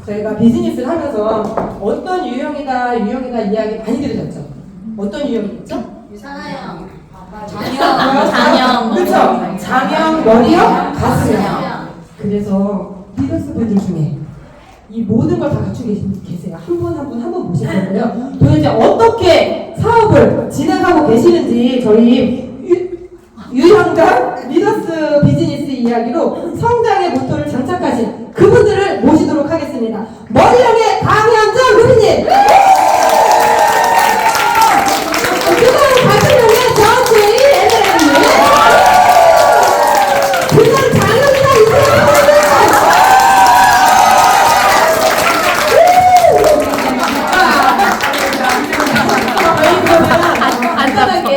저희가 비즈니스를 하면서 어떤 유형이다 이야기 많이 들으셨죠? 어떤 유형이 있죠? 유산형, 장형, 그렇죠? 장형, 머리형, 가슴형. 그래서 리더스분들 중에 이 모든 걸 다 갖추고 계세요. 한 분 한 분 모실 거고요. 도대체 어떻게 사업을 진행하고 계시는지 저희 유형과 리더스 비즈니스 이야기로 성장의 모토를 장착하신 그분들을 모시도록 하겠습니다. 머리형의 강현정 후보님, 그다음 가슴형의 전재희 애들님, 그다음 장현이가 이세요. 간단하게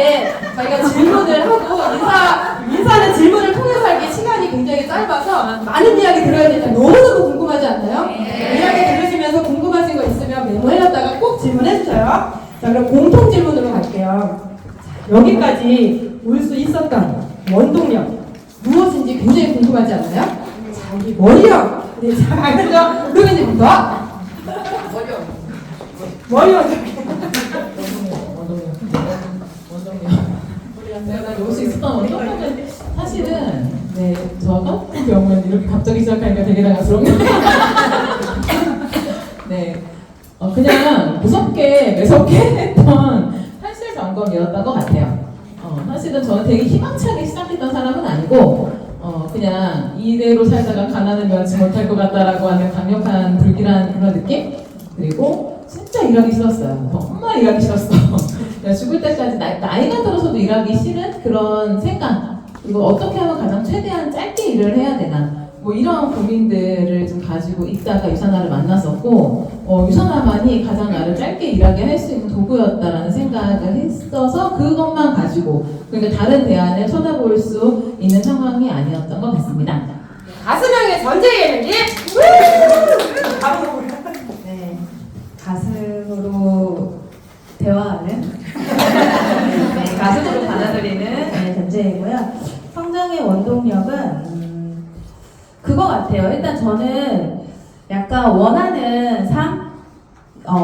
저희가 질문을 하고 인사는 질문을 통해서 하기 시간이 굉장히 짧아서 많은 이야기 들어야 되니까 너무너무 궁금하지 않나요? 네. 이야기 들으시면서 궁금하신 거 있으면 메모해놨다가 꼭 질문해 주셔요. 자, 그럼 공통 질문으로 갈게요. 자, 여기까지 올 수 있었던 원동력 무엇인지 굉장히 궁금하지 않나요? 자, 우리 머리형 네, 잘 알죠? 그러면부터 머리형 내가 올 수 있었던 원동력은 사실은 저 같은 경우는 이렇게 갑자기 시작하니까 되게 당황스럽네요. 그냥 무섭게 매섭게 했던 현실 점검이었던 것 같아요. 사실은 저는 되게 희망차게 시작했던 사람은 아니고 그냥 이대로 살다가 가난을 면치 못할 것 같다라고 하는 강력한 불길한 그런 느낌? 그리고 진짜 일하기 싫었어요. 정말 일하기 싫었어. 죽을 때까지 나이가 들어서도 일하기 싫은 그런 생각, 그리고 어떻게 하면 가장 최대한 짧게 일을 해야 되나, 뭐 이런 고민들을 좀 가지고 있다가 유산화를 만났었고, 유산화만이 가장 나를 짧게 일하게 할 수 있는 도구였다라는 생각을 했어서 그것만 가지고, 그러니까 다른 대안을 쳐다볼 수 있는 상황이 아니었던 것 같습니다. 가슴형의 전재희님, 네, 가슴으로 대화하는 네, 가슴으로 받아들이는 전제이고요. 성장의 원동력은 그거 같아요. 일단 저는 약간 원하는 삶,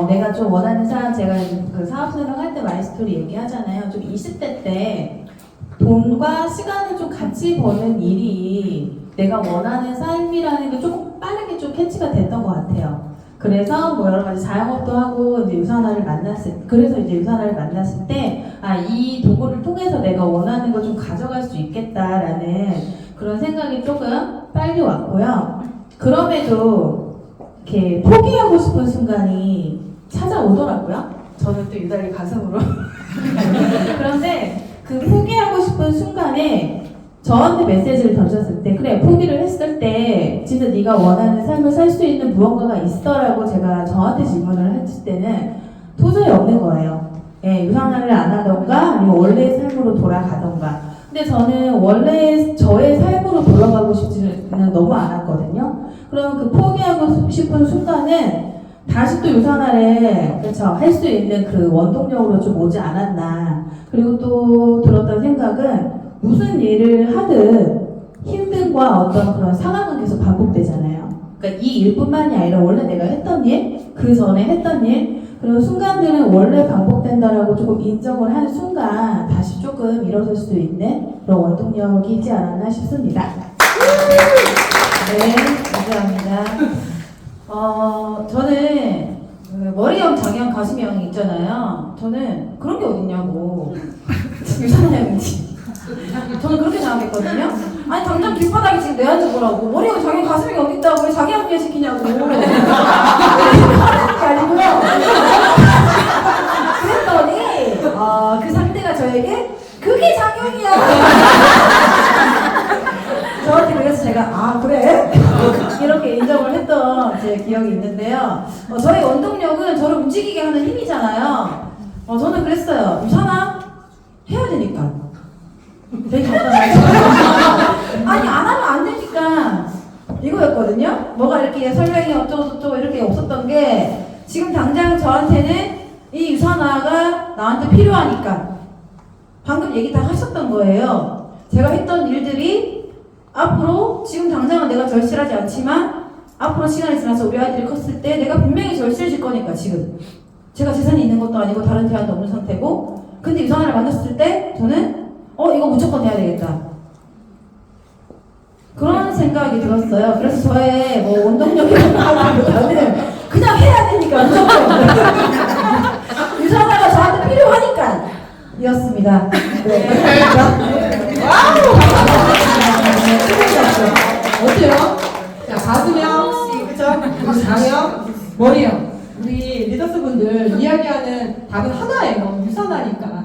내가 좀 원하는 삶, 제가 그 사업생활 할 때 마이스토리 얘기하잖아요. 좀 20대 때 돈과 시간을 좀 같이 버는 일이 내가 원하는 삶이라는 게 조금 빠르게 좀 캐치가 됐던 것 같아요. 그래서 뭐 여러 가지 자영업도 하고 이제 유산화를 만났을 때 이 도구를 통해서 내가 원하는 걸 좀 가져갈 수 있겠다라는 그런 생각이 조금 빨리 왔고요. 그럼에도 이렇게 포기하고 싶은 순간이 찾아오더라고요. 저는 또 유달리 가슴으로. 그런데 그 포기하고 싶은 순간에 저한테 메시지를 던졌을 때, 그래, 포기를 했을 때 진짜 네가 원하는 삶을 살 수 있는 무언가가 있어라고 제가 저한테 질문을 했을 때는 도저히 없는 거예요. 예, 유산화를 안 하던가 아니면 원래의 삶으로 돌아가던가. 근데 저는 원래 저의 삶으로 돌아가고 싶지는 너무 않았거든요. 그럼 그 포기하고 싶은 순간은 다시 또 유산화를 할 수 있는 그 원동력으로 좀 오지 않았나. 그리고 또 들었던 생각은 무슨 일을 하든 힘듦과 어떤 그런 상황은 계속 반복되잖아요. 그러니까 이 일뿐만이 아니라 원래 내가 했던 일, 그 전에 했던 일, 그리고 순간들은 원래 반복된다라고 조금 인정을 하는 순간 다시 조금 일어설 수 있는 그런 원동력이 있지 않았나 싶습니다. 네, 감사합니다. 저는 머리형, 장형, 가슴형 있잖아요. 저는 그런 게 어딨냐고. 유산형인지. 저는 그렇게 생각했거든요. 아니 당장 길바닥에 지금 내한테 뭐라고 머리가 자기 가슴이 여기 있다고 왜 자기 앞에 시키냐고. 그랬더니 그 상대가 저에게 그게 장형이야. 저한테 그래서 제가 그래? 이렇게 인정을 했던 제 기억이 있는데요. 저의 원동력은 저를 움직이게 하는 힘이잖아요. 저는 그랬어요. 유산화 해야 되니까. 되게 간단하죠. 아니 안 하면 안 되니까 이거였거든요. 뭐가 이렇게 설명이 어쩌고저쩌고 이렇게 없었던 게 지금 당장 저한테는 이 유산화가 나한테 필요하니까 방금 얘기 다 하셨던 거예요. 제가 했던 일들이 앞으로 지금 당장은 내가 절실하지 않지만 앞으로 시간이 지나서 우리 아이들이 컸을 때 내가 분명히 절실해질 거니까 지금 제가 재산이 있는 것도 아니고 다른 대안도 없는 상태고 근데 유산을 만났을 때 저는 이거 무조건 해야 되겠다 그런 생각이 들었어요. 그래서 저의 뭐 원동력이라기보다는 그냥 해야 되니까 무조건 유산화가 저한테 필요하니까 이었습니다. 네. 어때요? 자, 가수명, 그쵸? 장영, 머리형. 우리 리더스분들 이야기하는 답은 하나예요. 유선하니까.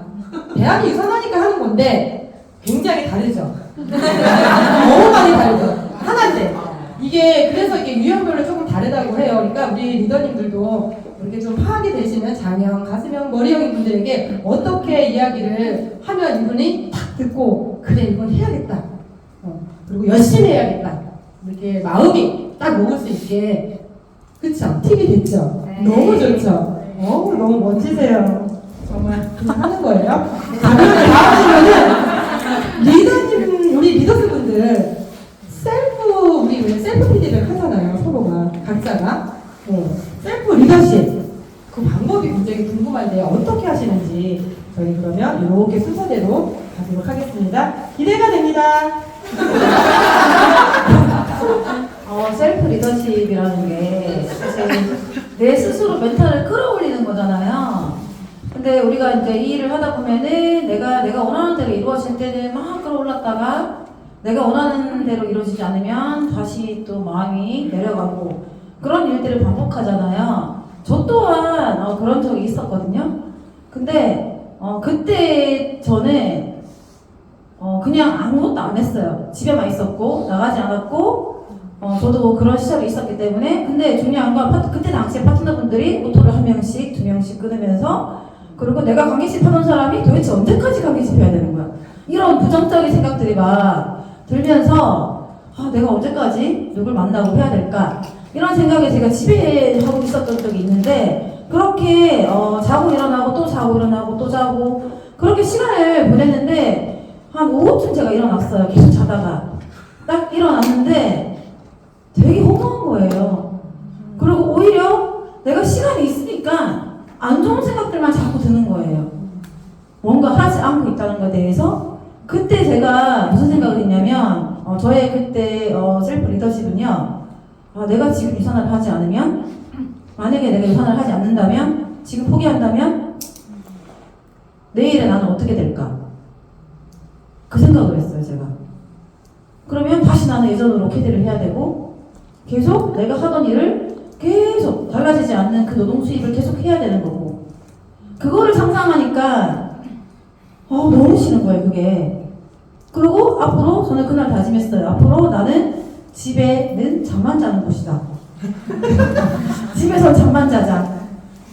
대안이 유선하니까 하는 건데 굉장히 다르죠. 너무 많이 다르죠. 하나인데. 이게 그래서 이게 유형별로 조금 다르다고 해요. 그러니까 우리 리더님들도 이렇게 좀 파악이 되시면 장형, 가수형, 머리형인 분들에게 어떻게 이야기를 하면 이분이 탁 듣고 그래 이건 해야겠다. 그리고 열심히 해야겠다. 이렇게 마음이 딱 먹을 수 있게 그쵸? 팁이 됐죠? 네. 너무 좋죠? 너무 멋지세요. 정말 그냥 하는 거예요. 자, 그러면 다음으로는 리더님, 우리 리더스분들 우리 왜 셀프 피드백 하잖아요. 서로가 각자가 셀프 리더십 그 방법이 굉장히 궁금한데 어떻게 하시는지 저희 그러면 이렇게 순서대로 가도록 하겠습니다. 기대가 됩니다. 셀프 리더십이라는 게 사실 내 스스로 멘탈을 끌어올리는 거잖아요. 근데 우리가 이제 이 일을 하다 보면은 내가 원하는 대로 이루어질 때는 막 끌어올랐다가 내가 원하는 대로 이루어지지 않으면 다시 또 마음이 내려가고 그런 일들을 반복하잖아요. 저 또한 그런 적이 있었거든요. 근데 그때 저는 그냥 아무것도 안 했어요. 집에만 있었고 나가지 않았고 저도 그런 시절이 있었기 때문에 근데 중요한 건 그때 당시에 파트너분들이 오토를 한 명씩 두 명씩 끊으면서 그리고 내가 관계식 하던 사람이 도대체 언제까지 관계식 해야 되는 거야 이런 부정적인 생각들이 막 들면서 내가 언제까지 누굴 만나고 해야 될까 이런 생각에 제가 집에 하고 있었던 적이 있는데 그렇게 자고 일어나고 또 자고 일어나고 또 자고 그렇게 시간을 보냈는데 한 오후쯤 제가 일어났어요. 계속 자다가 딱 일어났는데 되게 허무한 거예요. 그리고 오히려 내가 시간이 있으니까 안 좋은 생각들만 자꾸 드는 거예요. 뭔가 하지 않고 있다는 것에 대해서 그때 제가 무슨 생각을 했냐면 저의 그때 셀프 리더십은요 내가 지금 유산을 하지 않으면 만약에 내가 유산을 하지 않는다면 지금 포기한다면 내일에 나는 어떻게 될까 그 생각을 했어요 제가. 그러면 다시 나는 예전으로 캐디를 해야 되고 계속 내가 하던 일을 계속 달라지지 않는 그 노동 수입을 계속 해야 되는 거고 그거를 상상하니까 너무 싫은 거예요 그게. 그리고 앞으로 저는 그날 다짐했어요. 앞으로 나는 집에는 잠만 자는 곳이다. 집에서 잠만 자자.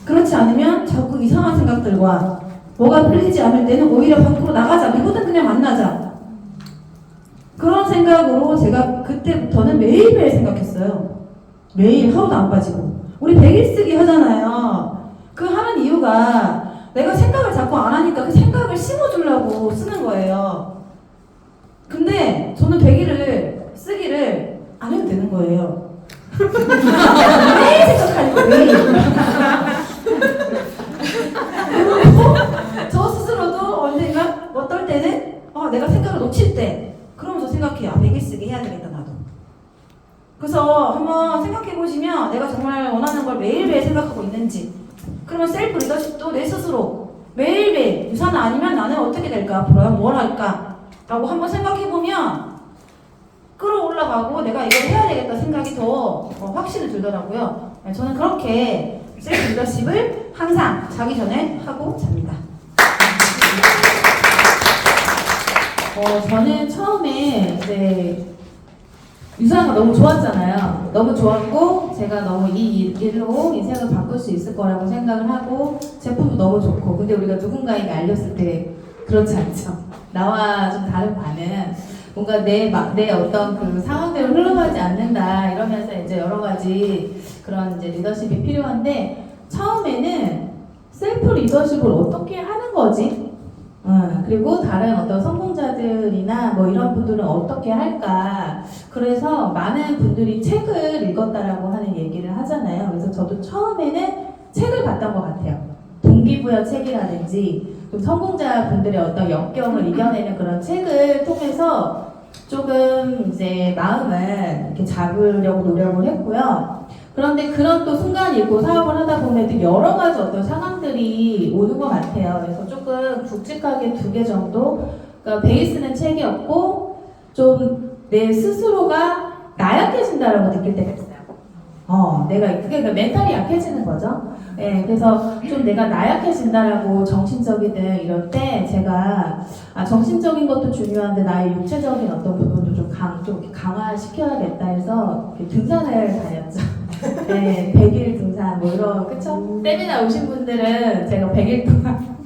그렇지 않으면 자꾸 이상한 생각들과 뭐가 풀리지 않을 때는 오히려 밖으로 나가자. 누구든 그냥 만나자. 그런 생각으로 제가 그때부터는 매일매일 생각했어요. 매일 하루도 안 빠지고. 우리 100일 쓰기 하잖아요. 그 하는 이유가 내가 생각을 자꾸 안 하니까 그 생각을 심어주려고 쓰는 거예요. 근데 저는 100일을 쓰기를 안 해도 되는 거예요. 매일 생각하니까 매일. 그리고 저 스스로도 언젠가 어떨 때는 내가 생각을 놓칠 때 그러면서 생각해요. 100일 쓰기 해야 되겠다 나도. 그래서 한번 생각해 보시면 내가 정말 원하는 걸 매일매일 생각하고 있는지 그러면 셀프 리더십도 내 스스로 매일매일 유산은 아니면 나는 어떻게 될까 앞으로 뭘 할까 라고 한번 생각해보면 끌어올라가고 내가 이걸 해야 되겠다 생각이 더 확신이 들더라고요. 저는 그렇게 셀프 리더십을 항상 자기 전에 하고 잡니다. 저는 처음에 이제 유산가 너무 좋았잖아요. 너무 좋았고 제가 너무 이 일로 인생을 바꿀 수 있을 거라고 생각을 하고 제품도 너무 좋고 근데 우리가 누군가에게 알렸을 때 그렇지 않죠. 나와 좀 다른 반은 뭔가 내 어떤 그 상황대로 흘러가지 않는다 이러면서 이제 여러 가지 그런 이제 리더십이 필요한데 처음에는 셀프 리더십을 어떻게 하는 거지? 그리고 다른 어떤 성공자들이나 뭐 이런 분들은 어떻게 할까. 그래서 많은 분들이 책을 읽었다라고 하는 얘기를 하잖아요. 그래서 저도 처음에는 책을 봤던 것 같아요. 동기부여 책이라든지 좀 성공자분들의 어떤 역경을 이겨내는 그런 책을 통해서 조금 이제 마음을 이렇게 잡으려고 노력을 했고요. 그런데 그런 또 순간이 있고 사업을 하다 보면 또 여러 가지 어떤 상황들이 오는 것 같아요. 그래서 조금 굵직하게 2개 정도, 그러니까 베이스는 책이었고 좀 내 스스로가 나약해진다라고 느낄 때가 있어요. 내가 그게 멘탈이 약해지는 거죠. 네, 그래서 좀 내가 나약해진다라고 정신적이든 이럴 때 제가 정신적인 것도 중요한데 나의 육체적인 어떤 부분도 좀 이렇게 강화시켜야겠다 해서 이렇게 등산을 다녔죠. 네, 100일 등산 뭐 이런 그쵸? 세미나 오신 분들은 제가 100일 동안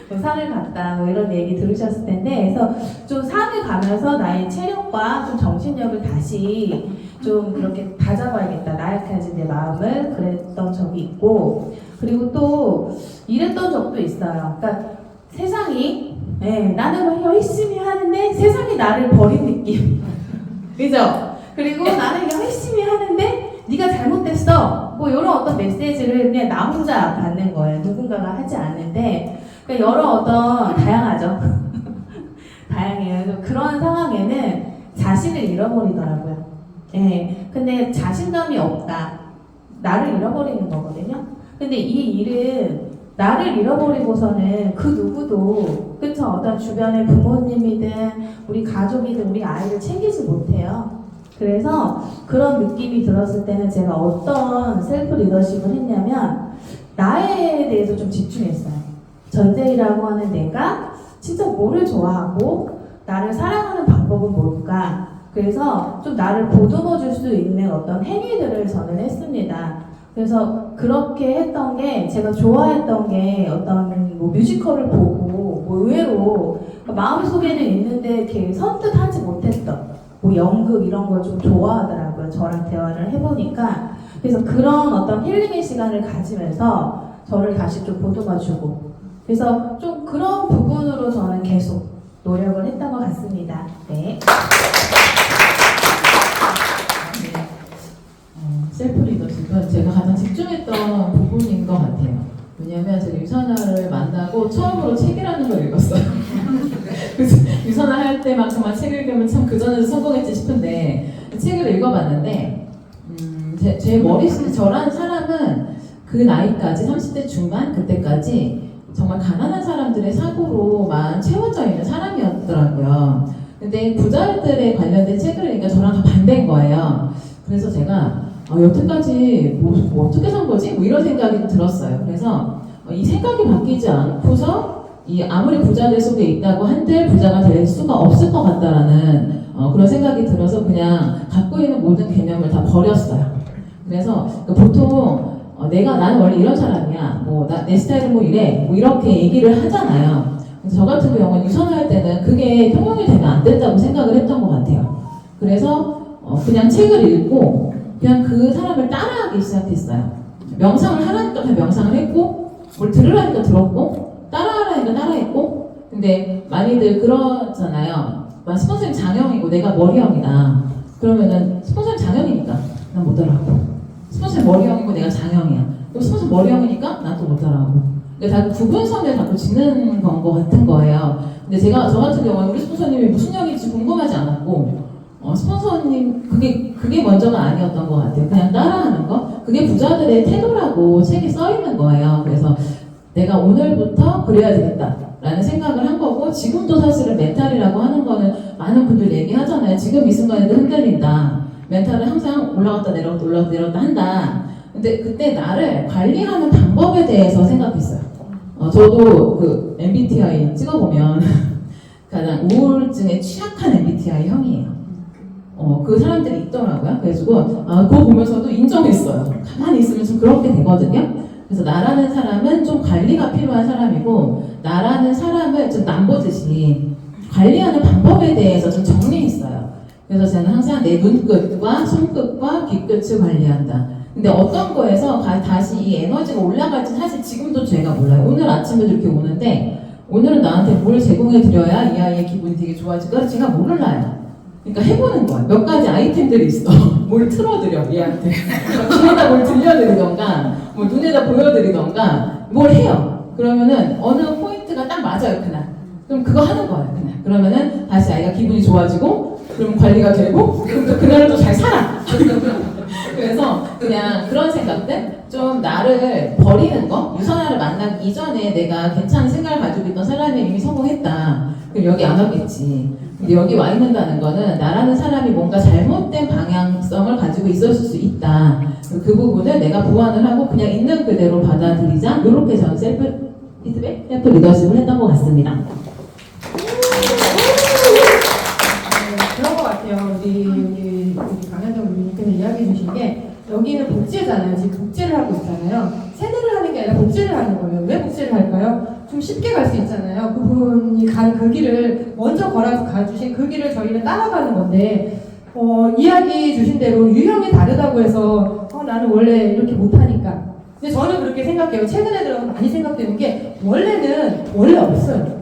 뭐 산을 갔다 뭐 이런 얘기 들으셨을 텐데 그래서 좀 산을 가면서 나의 체력과 좀 정신력을 다시 좀 그렇게 다잡아야겠다. 나약해진 내 마음을 그랬던 적이 있고 그리고 또 이랬던 적도 있어요. 그러니까 세상이 나는 열심히 하는데 세상이 나를 버린 느낌. 그죠? 그리고 나는 열심히 하는데 네가 잘못됐어. 뭐 이런 어떤 메시지를 그냥 나 혼자 받는 거예요. 누군가가 하지 않는데 그러니까 여러 어떤 다양하죠. 다양해요. 그래서 그런 상황에는 자신을 잃어버리더라고요. 근데 자신감이 없다. 나를 잃어버리는 거거든요. 근데 이 일은 나를 잃어버리고서는 그 누구도 그쵸 어떤 주변의 부모님이든 우리 가족이든 우리 아이를 챙기지 못해요. 그래서 그런 느낌이 들었을 때는 제가 어떤 셀프 리더십을 했냐면 나에 대해서 좀 집중했어요. 전쟁이라고 하는 내가 진짜 뭐를 좋아하고 나를 사랑하는 방법은 뭘까? 그래서 좀 나를 보듬어 줄 수 있는 어떤 행위들을 저는 했습니다. 그래서 그렇게 했던 게 제가 좋아했던 게 어떤 뭐 뮤지컬을 보고 뭐 의외로 마음속에는 있는데 이렇게 선뜻 하지 못했던 뭐 연극 이런 걸 좀 좋아하더라고요. 저랑 대화를 해보니까. 그래서 그런 어떤 힐링의 시간을 가지면서 저를 다시 좀 보듬어주고 그래서 좀 그런 부분으로 저는 계속 노력을 했던 것 같습니다. 네. 셀프 리더십은 제가 가장 집중했던 부분인 것 같아요. 왜냐면 제가 유선아를 만나고 처음으로 책이라는 걸 읽었어요. 그래서 유선아 할 때만큼만 책을 읽으면 참 그전에도 성공했지 싶은데 책을 읽어봤는데 제 머릿속에 저란 사람은 그 나이까지 30대 중반 그때까지 정말 가난한 사람들의 사고로만 채워져 있는 사람이었더라고요. 근데 부자들에 관련된 책을 읽으니까 저랑 다 반대인 거예요. 그래서 제가 여태까지 뭐 어떻게 산 거지? 뭐 이런 생각이 들었어요. 그래서 이 생각이 바뀌지 않고서 이 아무리 부자들 속에 있다고 한들 부자가 될 수가 없을 것 같다라는 그런 생각이 들어서 그냥 갖고 있는 모든 개념을 다 버렸어요. 그래서 보통 나는 원래 이런 사람이야. 뭐 내 스타일은 뭐 이래. 뭐 이렇게 얘기를 하잖아요. 그래서 저 같은 경우는 유선할 때는 그게 통용이 되면 안 된다고 생각을 했던 것 같아요. 그래서 그냥 책을 읽고 그냥 그 사람을 따라하기 시작했어요. 명상을 하라니까 다 명상을 했고 뭘 들으라니까 들었고 따라하라니까 따라했고 근데 많이들 그러잖아요. 스폰서님 장형이고 내가 머리형이다. 그러면은 스폰서님 장형이니까 난 못 따라하고 스폰서님 머리형이고 내가 장형이야. 그리고 스폰서님 머리형이니까 난 또 못 따라하고 다 구분선을 자꾸 짓는 것 같은 거예요. 근데 저 같은 경우는 우리 스폰서님이 무슨 형인지 궁금하지 않았고 스폰서님 그게 먼저가 아니었던 것 같아요. 그냥 따라하는 거 그게 부자들의 태도라고 책에 써 있는 거예요. 그래서 내가 오늘부터 그래야 되겠다라는 생각을 한 거고 지금도 사실은 멘탈이라고 하는 거는 많은 분들 얘기하잖아요. 지금 이 순간에도 흔들린다. 멘탈은 항상 올라갔다 내려갔다 올라갔다 내려갔다 한다. 근데 그때 나를 관리하는 방법에 대해서 생각했어요. 저도 그 MBTI 찍어보면 가장 우울증에 취약한 MBTI 형이에요. 그 사람들이 있더라고요. 그래가지고 그거 보면서도 인정했어요. 가만히 있으면 좀 그렇게 되거든요. 그래서 나라는 사람은 좀 관리가 필요한 사람이고 나라는 사람을 좀 남보듯이 관리하는 방법에 대해서 좀 정리했어요. 그래서 저는 항상 내 눈끝과 손끝과 귀끝을 관리한다. 근데 어떤 거에서 다시 이 에너지가 올라갈지 사실 지금도 제가 몰라요. 오늘 아침에도 이렇게 오는데 오늘은 나한테 뭘 제공해 드려야 이 아이의 기분이 되게 좋아질까? 제가 몰라요. 그러니까 해보는 거야. 몇 가지 아이템들이 있어. 뭘 틀어드려 얘한테. 귀에다 뭘 들려드리던가, 뭐 눈에다 보여드리던가, 뭘 해요. 그러면은 어느 포인트가 딱 맞아요 그날. 그럼 그거 하는 거예요 그날. 그러면은 다시 아이가 기분이 좋아지고, 그럼 관리가 되고, 그럼 또 그날은 또 잘 살아. 그래서 그냥 그런 생각들, 좀 나를 버리는 거, 유선아를 만나기 이전에 내가 괜찮은 생각을 가지고 있던 사람이 이미 성공했다. 그럼 여기 안 왔겠지. 근데 여기 와 있는다는 거는 나라는 사람이 뭔가 잘못된 방향성을 가지고 있었을 수 있다. 그 부분을 내가 보완을 하고 그냥 있는 그대로 받아들이자. 이렇게 저는 셀프 피드백, 셀프 리더십을 했던 것 같습니다. 그런 것 같아요. 우리 강현정 의원님께서 이야기해 주신 게 여기는 복제잖아요. 지금 복제를 하고 있잖아요. 세뇌를 하는 게 아니라 복제를 하는 거예요. 왜 복제를 할까요? 좀 쉽게 갈 수 있잖아요. 그분이 간 그 길을 먼저 가주신 그 길을 저희는 따라가는 건데 이야기 주신 대로 유형이 다르다고 해서 나는 원래 이렇게 못하니까. 근데 저는 그렇게 생각해요. 최근에 들어서 많이 생각되는 게 원래 없어요.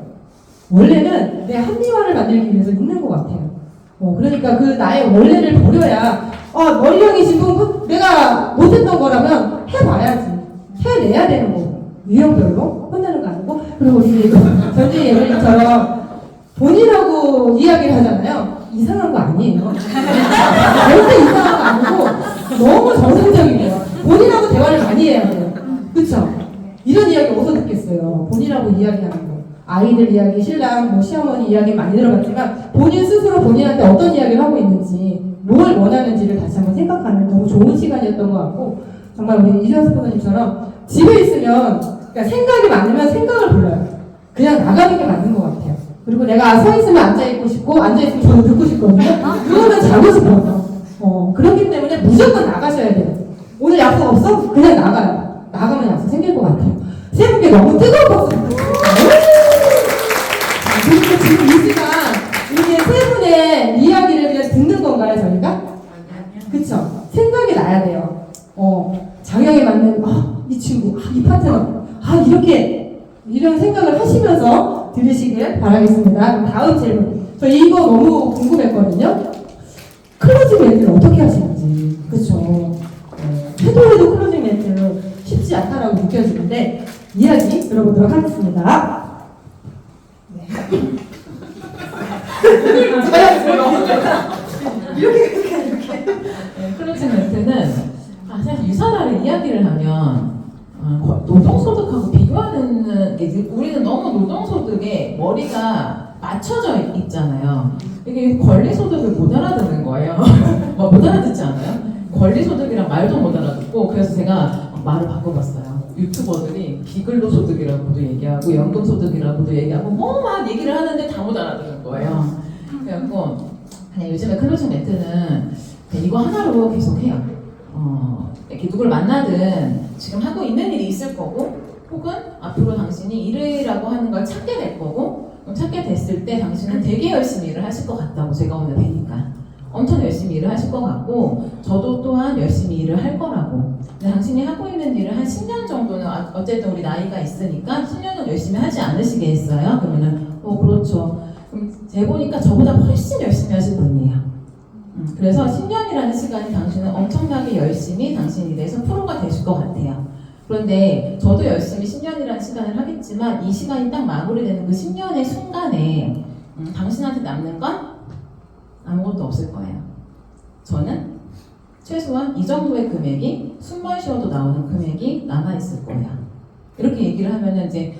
원래는 내 합리화를 만들기 위해서 있는 것 같아요. 그러니까 그 나의 원래를 버려야 머리형이 지금 내가 못했던 거라면 해봐야지. 해내야 되는 거고. 유형별로 혼내는 거 아니고. 그리고 우리 전지 예언님처럼 본인하고 이야기를 하잖아요. 이상한 거 아니에요. 절대 이상한 거 아니고 너무 정상적이에요. 본인하고 대화를 많이 해야 돼요. 그쵸? 이런 이야기 어디서 듣겠어요. 본인하고 이야기하는 거. 아이들 이야기, 신랑, 뭐 시어머니 이야기 많이 들어봤지만 본인 스스로 본인한테 어떤 이야기를 하고 있는지, 뭘 원하는지를 다시 한번 생각하는 너무 좋은 시간이었던 것 같고, 정말 우리 이주연 스포너님처럼 집에 있으면 그러니까 생각이 많으면 생각을 불러요. 그냥 나가는 게 맞는 것 같아요. 그리고 내가 서 있으면 앉아있고 싶고 앉아있으면 저도 듣고 싶거든요. 그러면 자고 싶어요. 그렇기 때문에 무조건 나가셔야 돼요. 오늘 약속 없어? 그냥 나가요. 나가면 약속 생길 것 같아요. 세 분께 너무 뜨거운 박수 부탁드립니다. 그리고 지금 이 시간 이게 세 분의 이야기를 그냥 듣는 건가요, 저희가? 그쵸? 생각이 나야 돼요. 장형에 맞는 이 친구, 이 파트너, 이렇게 이런 생각을 하시면서 들으시길 바라겠습니다. 그럼 다음 질문. 저 이거 너무 궁금했거든요. 클로징 멘트를 어떻게 하시는지. 그쵸? 해도 클로징 멘트 쉽지 않다라고 느껴지는데 이야기 들어보도록 하겠습니다. 클로징 멘트는 사실 유사라를 이야기를 하면 노동소득하고 비교하는 게 우리는 너무 노동소득에 머리가 맞춰져 있잖아요. 이게 권리소득을 못 알아듣는 거예요. 못 알아듣지 않아요? 권리소득이랑 말도 못 알아듣고 그래서 제가 말을 바꿔봤어요. 유튜버들이 비근로소득이라고도 얘기하고 연금소득이라고도 얘기하고 막 얘기를 하는데 다 못 알아듣는 거예요. 그래갖고 그냥 요즘에 클로징 멘트는 이거 하나로 계속 해요. 이렇게 누굴 만나든 지금 하고 있는 일이 있을 거고 혹은 앞으로 당신이 일이라고 하는 걸 찾게 될 거고 그럼 찾게 됐을 때 당신은 되게 열심히 일을 하실 것 같다고 제가 오늘 뵈니까 엄청 열심히 일을 하실 것 같고 저도 또한 열심히 일을 할 거라고. 근데 당신이 하고 있는 일을 한 10년 정도는 어쨌든 우리 나이가 있으니까 10년은 열심히 하지 않으시겠어요? 그러면은 그렇죠. 그럼 제가 보니까 저보다 훨씬 열심히 하실 분이에요. 그래서 10년이라는 시간이 당신은 엄청나게 열심히 당신 일에서 프로가 되실 것 같아요. 그런데 저도 열심히 10년이라는 시간을 하겠지만 이 시간이 딱 마무리되는 그 10년의 순간에 당신한테 남는 건 아무것도 없을 거예요. 저는 최소한 이 정도의 금액이 숨만 쉬어도 나오는 금액이 남아있을 거예요. 이렇게 얘기를 하면은 이제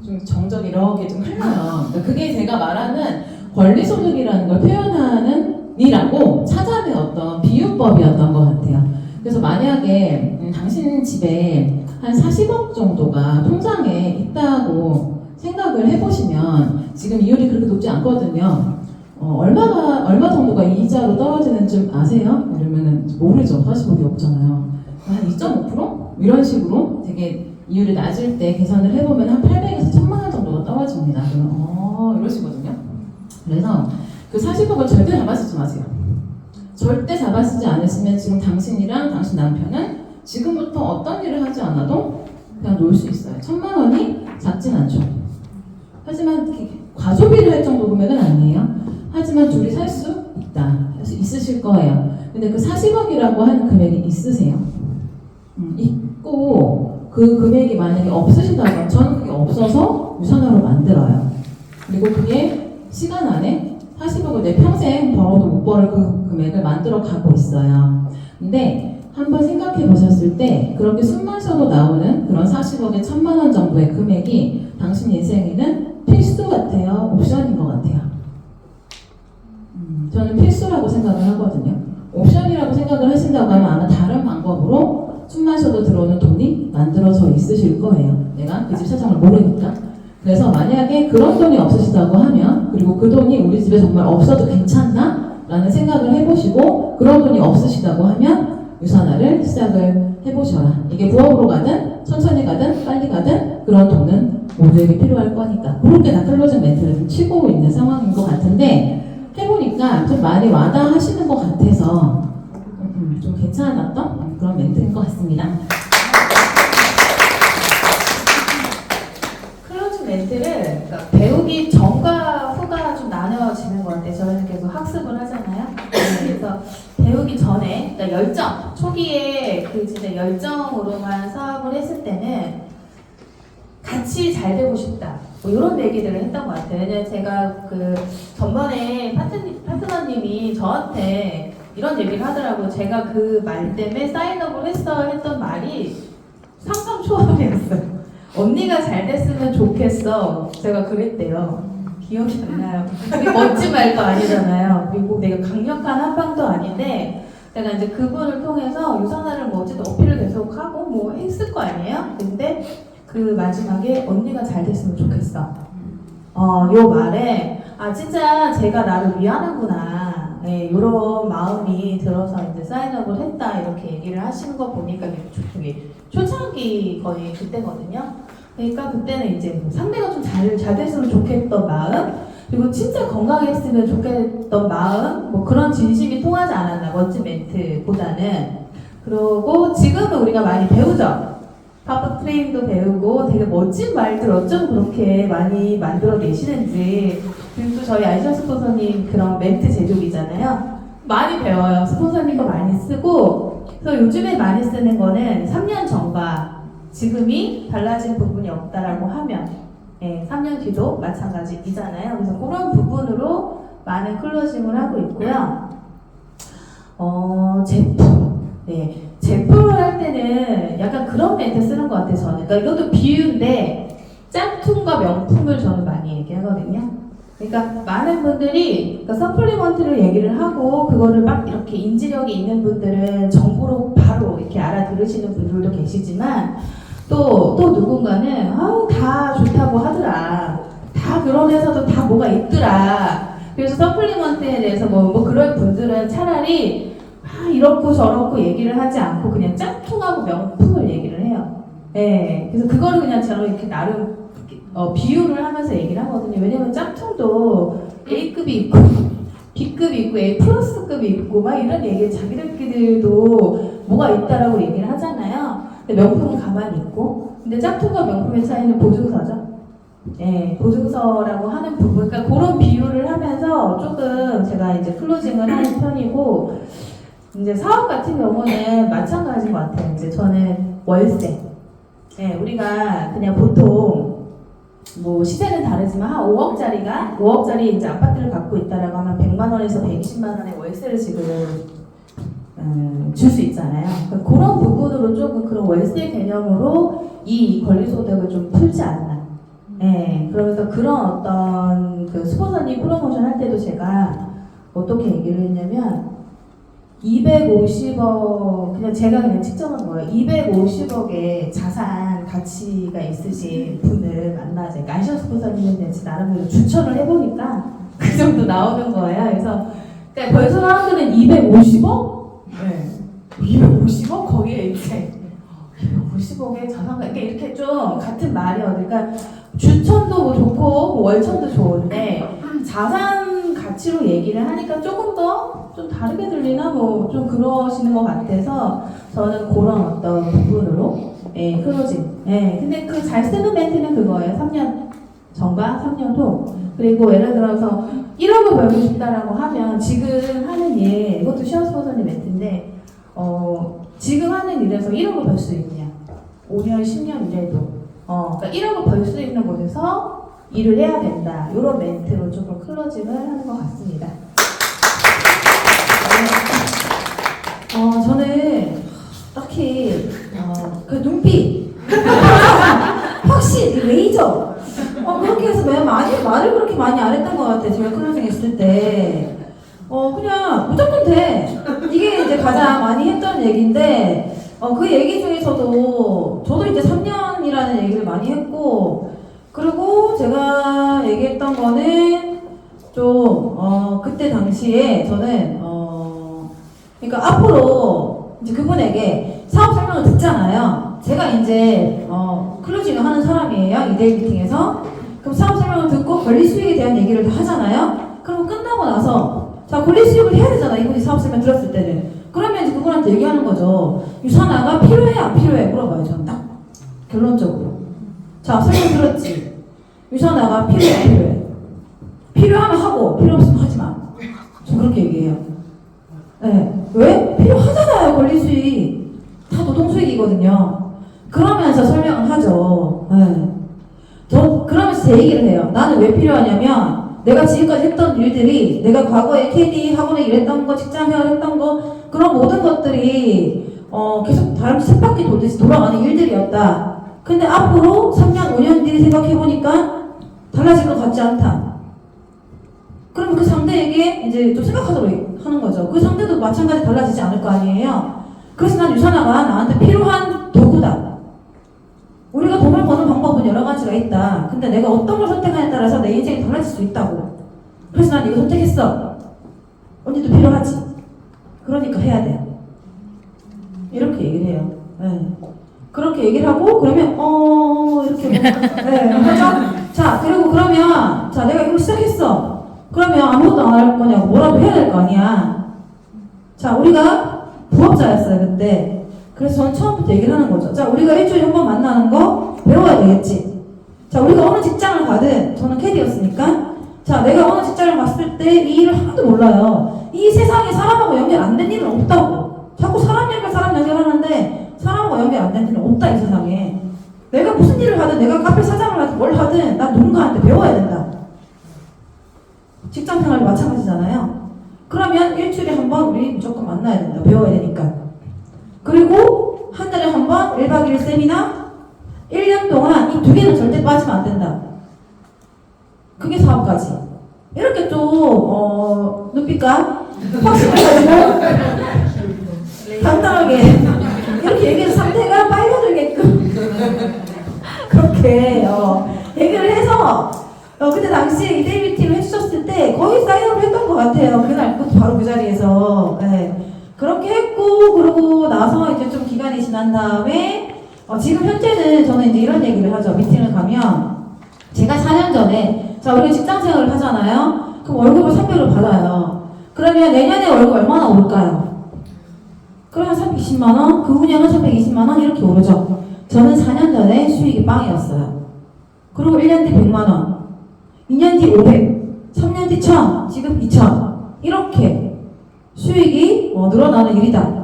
좀 정적이 이렇게 좀 흘러요. 그러니까 그게 제가 말하는 권리소득이라는 걸 표현하는 이라고 찾아낸 어떤 비유법이었던 것 같아요. 그래서 만약에 당신 집에 한 40억 정도가 통장에 있다고 생각을 해보시면 지금 이율이 그렇게 높지 않거든요. 얼마 정도가 이자로 떨어지는 줄 아세요? 이러면은 모르죠. 40억이 없잖아요. 한 2.5%? 이런 식으로 되게 이율이 낮을 때 계산을 해보면 한 800에서 1000만 원 정도가 떨어집니다. 그러면 이러시거든요. 그래서 그 40억을 절대 잡아쓰지 마세요. 절대 잡아쓰지 않으시면 지금 당신이랑 당신 남편은 지금부터 어떤 일을 하지 않아도 그냥 놀 수 있어요. 1000만 원이 작진 않죠. 하지만 과소비를 할 정도 금액은 아니에요. 하지만 둘이 살 수 있다. 살 수 있으실 거예요. 근데 그 40억이라고 하는 금액이 있으세요? 있고 그 금액이 만약에 없으시다고 하면 저는 그게 없어서 유산으로 만들어요. 그리고 그게 시간 안에 40억을 내 평생 벌어도 못 벌을 그 금액을 만들어 가고 있어요. 근데 한번 생각해 보셨을 때 그렇게 숨만 쉬어도 나오는 그런 40억에 1,000만 원 정도의 금액이 당신 인생에는 필수 같아요? 옵션인 것 같아요? 저는 필수라고 생각을 하거든요. 옵션이라고 생각을 하신다고 하면 아마 다른 방법으로 숨만 쉬어도 들어오는 돈이 만들어져 있으실 거예요. 내가 그 집 사정을 모르니까. 그래서 만약에 그런 돈이 없으시다고 하면 그리고 그 돈이 우리 집에 정말 없어도 괜찮나? 라는 생각을 해보시고 그런 돈이 없으시다고 하면 유산화를 시작을 해보셔라. 이게 부업으로 가든 천천히 가든 빨리 가든 그런 돈은 모두에게 필요할 거니까 그렇게 다 클로징 멘트를 좀 치고 있는 상황인 것 같은데 해보니까 좀 많이 와닿으시는 것 같아서 좀 괜찮았던 그런 멘트인 것 같습니다. 클로징 멘트를 그러니까 배우기 전과 후가 좀 나눠지는 것 같아요. 저희는 계속 학습을 하잖아요. 그래서 배우기 전에, 그러니까 열정, 초기에 그 진짜 열정으로만 사업을 했을 때는 같이 잘 되고 싶다. 뭐 이런 얘기들을 했던 것 같아요. 왜냐면 제가 그 전번에 파트너님이 저한테 이런 얘기를 하더라고요. 제가 그 말 때문에 사인업을 했던 말이 상상 초월이었어요. 언니가 잘 됐으면 좋겠어. 제가 그랬대요. 기억이 안 나요. 그게 멋진 말도 아니잖아요. 그리고 내가 강력한 한방도 아닌데 제가 이제 그분을 통해서 유산화를 뭐 어쨌든 어필을 계속 하고 뭐 했을 거 아니에요? 근데 그 마지막에 언니가 잘 됐으면 좋겠어. 요 말에 진짜 제가 나를 위하는구나. 네, 이런 마음이 들어서 이제 사인업을 했다 이렇게 얘기를 하시는 거 보니까 되게 초창기 거의 그때거든요. 그러니까 그때는 이제 뭐 상대가 좀 잘 됐으면 좋겠던 마음, 그리고 진짜 건강했으면 좋겠던 마음, 뭐 그런 진심이 통하지 않았나 멋진 멘트보다는. 그리고 지금은 우리가 많이 배우죠. 팝업 트레이닝도 배우고 되게 멋진 말들 어쩜 그렇게 많이 만들어내시는지. 그리고 또 저희 아이샤 스폰서님 그런 멘트 제조기잖아요. 많이 배워요. 스폰서님도 많이 쓰고. 그래서 요즘에 많이 쓰는 거는 3년 전과 지금이 달라진 부분이 없다라고 하면 3년 뒤도 마찬가지이잖아요. 그래서 그런 부분으로 많은 클로징을 하고 있고요. 제품. 네. 제품을 할 때는 약간 그런 멘트 쓰는 것 같아요, 저는. 그러니까 이것도 비유인데, 짝퉁과 명품을 저는 많이 얘기하거든요. 그러니까 많은 분들이 그러니까 서플리먼트를 얘기를 하고, 그거를 막 이렇게 인지력이 있는 분들은 정보로 바로 이렇게 알아들으시는 분들도 계시지만, 또 누군가는, 다 좋다고 하더라. 다 그런 회사도 다 뭐가 있더라. 그래서 서플리먼트에 대해서 뭐 그런 분들은 차라리 이렇고 저렇고 얘기를 하지 않고 그냥 짝퉁하고 명품을 얘기를 해요. 네, 그래서 그거를 그냥 저는 이렇게 나름 비유를 하면서 얘기를 하거든요. 왜냐면 짝퉁도 A급이 있고 B급이 있고 A 플러스급이 있고 막 이런 얘기 자기들끼리도 뭐가 있다라고 얘기를 하잖아요. 근데 명품은 가만히 있고, 근데 짝퉁과 명품의 차이는 보증서죠. 네, 보증서라고 하는 부분, 그러니까 그런 비유를 하면서 조금 제가 이제 클로징을 하는 편이고. 이제 사업 같은 경우는 마찬가지인 것 같아요. 이제 저는 월세. 네, 우리가 그냥 보통 뭐 시세는 다르지만 한 5억짜리 이제 아파트를 갖고 있다라고 하면 100만 원에서 120만 원의 월세를 지금 줄 수 있잖아요. 그런 부분으로 조금 그런 월세 개념으로 이 권리소득을 좀 풀지 않나. 네, 그러면서 그런 어떤 그 스폰서님 프로모션 할 때도 제가 어떻게 얘기를 했냐면 250억, 그냥 제가 그냥 측정한 거예요. 250억의 자산 가치가 있으신 분을 만나자. 그러니까 아이샤 스폰서님한테 나름대로 추천을 해보니까 그 정도 나오는 거예요. 그래서 그러니까 벌써 사람들은 250억? 네. 250억? 거기에 이제 250억의 자산가, 이렇게 좀 같은 말이에요. 그러니까 주천도 뭐 좋고 뭐 월천도 좋은데 자산 가치로 얘기를 하니까 조금 더 좀 다르게 들리나 뭐 좀 그러시는 것 같아서 저는 그런 어떤 부분으로 클로징. 근데 그 잘 쓰는 멘트는 그거예요. 3년 전과 3년 후. 그리고 예를 들어서 1억을 벌고 싶다라고 하면 지금 하는 일, 이것도 시어스포서님 멘트인데 지금 하는 일에서 1억을 벌 수 있냐? 5년, 10년 이래도 그러니까 1억을 벌 수 있는 곳에서 일을 해야 된다. 이런 멘트로 조금 클로징을 하는 것 같습니다. 저는 딱히 그 눈빛 확실히 레이저 그렇게 해서 내가 말을 그렇게 많이 안 했던 것 같아. 제가 클로징 했을 때 그냥 무조건 돼. 이게 이제 가장 많이 했던 얘기인데 그 얘기 중에서도 저도 이제 3년이라는 얘기를 많이 했고, 그리고 제가 얘기했던 거는 좀 그때 당시에 저는 그러니까 앞으로 이제 그분에게 사업 설명을 듣잖아요. 제가 이제 클로징을 하는 사람이에요. 2대1 미팅에서. 그럼 사업 설명을 듣고 권리 수익에 대한 얘기를 다 하잖아요. 그럼 끝나고 나서 자, 권리 수익을 해야 되잖아. 이분이 사업 설명 들었을 때는. 그러면 이제 그분한테 얘기하는 거죠. 유산화가 필요해 안 필요해 물어봐요. 저는 딱 결론적으로. 자, 설명 들었지. 유산화가 필요해 안 필요해. 필요하면 하고 필요 없으면 하지 마. 저 그렇게 얘기해요. 네. 왜? 필요하잖아요. 권리 수익. 다 노동 수익이거든요. 그러면서 설명을 하죠. 네. 저 그러면서 제 얘기를 해요. 나는 왜 필요하냐면 내가 지금까지 했던 일들이 내가 과거에 캐디 학원에 일했던 거, 직장 생활했던 거 그런 모든 것들이 계속 다람쥐 쳇바퀴 돌듯이 돌아가는 일들이었다. 근데 앞으로 3년, 5년 뒤를 생각해보니까 달라질 것 같지 않다. 그럼 그 상대에게 이제 좀 생각하도록 하는 거죠. 그 상대도 마찬가지 달라지지 않을 거 아니에요. 그래서 난 유산화가 나한테 필요한 도구다. 우리가 돈을 버는 방법은 여러 가지가 있다. 근데 내가 어떤 걸 선택하냐에 따라서 내 인생이 달라질 수 있다고. 그래서 난 이거 선택했어. 언니도 필요하지. 그러니까 해야 돼. 이렇게 얘기를 해요. 네. 그렇게 얘기를 하고 그러면 이렇게 네, 하죠. 자, 그리고 그러면 자, 내가 이걸 시작했어. 그러면 아무것도 안 할 거냐고 뭐라도 해야 될 거 아니야. 자, 우리가 부업자였어요 그때. 그래서 저는 처음부터 얘기를 하는 거죠. 자, 우리가 일주일에 한 번 만나는 거 배워야 되겠지. 자, 우리가 어느 직장을 가든 저는 캐디였으니까 자, 내가 어느 직장을 갔을 때 이 일을 하나도 몰라요. 이 세상에 사람하고 연결 안 된 일은 없다고. 자꾸 사람 연결하는데 사람하고 연결 안 된 일은 없다 이 세상에. 내가 무슨 일을 하든 내가 카페 사장을 하든 뭘 하든 난 누군가한테 배워야 된다. 직장 생활이 마찬가지잖아요. 그러면 일주일에 한 번 우리 무조건 만나야 된다. 배워야 되니까. 그리고 한 달에 한 번 1박 2일 세미나 1년 동안 이 두 개는 절대 빠지면 안 된다. 그게 사업까지. 이렇게 좀 눈빛과 확신을 가지고 간단하게 이렇게 얘기해서 상대가 빨려들게끔 그렇게 얘기를 해서 그때 당시에 2대1 미팅을 해주셨을 때 거의 사인업을 했던 것 같아요. 그날 바로 그 자리에서. 네. 그렇게 했고 그러고 나서 이제 좀 기간이 지난 다음에 지금 현재는 저는 이제 이런 얘기를 하죠. 미팅을 가면 제가 4년 전에 자, 우리 직장생활을 하잖아요. 그럼 월급을 300을 받아요. 그러면 내년에 월급 얼마나 오를까요? 그러면 320만원, 그 후년은 320만원 이렇게 오르죠. 저는 4년 전에 수익이 빵이었어요. 그리고 1년 뒤 100만원, 2년 뒤 500, 3년 뒤 1000, 지금 2000 이렇게 수익이 늘어나는 일이다.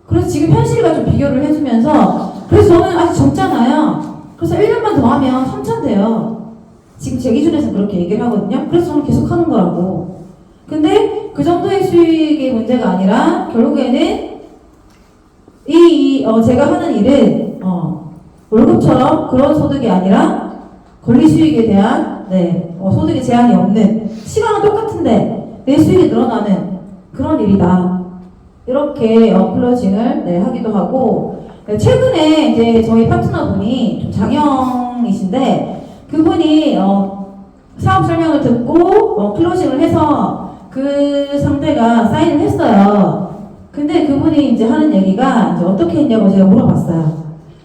그래서 지금 현실과 좀 비교를 해주면서 그래서 저는 아직 젊잖아요. 그래서 1년만 더 하면 3000 돼요. 지금 제 기준에서 그렇게 얘기를 하거든요. 그래서 저는 계속 하는 거라고. 근데 그 정도의 수익의 문제가 아니라 결국에는 제가 하는 일은 월급처럼 그런 소득이 아니라 권리 수익에 대한 소득의 제한이 없는 시간은 똑같은데 내 수익이 늘어나는 그런 일이다. 이렇게 클로징을 하기도 하고 최근에 이제 저희 파트너분이 좀 장형이신데 그분이 사업 설명을 듣고 클로징을 해서 그 상대가 사인을 했어요. 근데 그분이 이제 하는 얘기가 이제 어떻게 했냐고 제가 물어봤어요.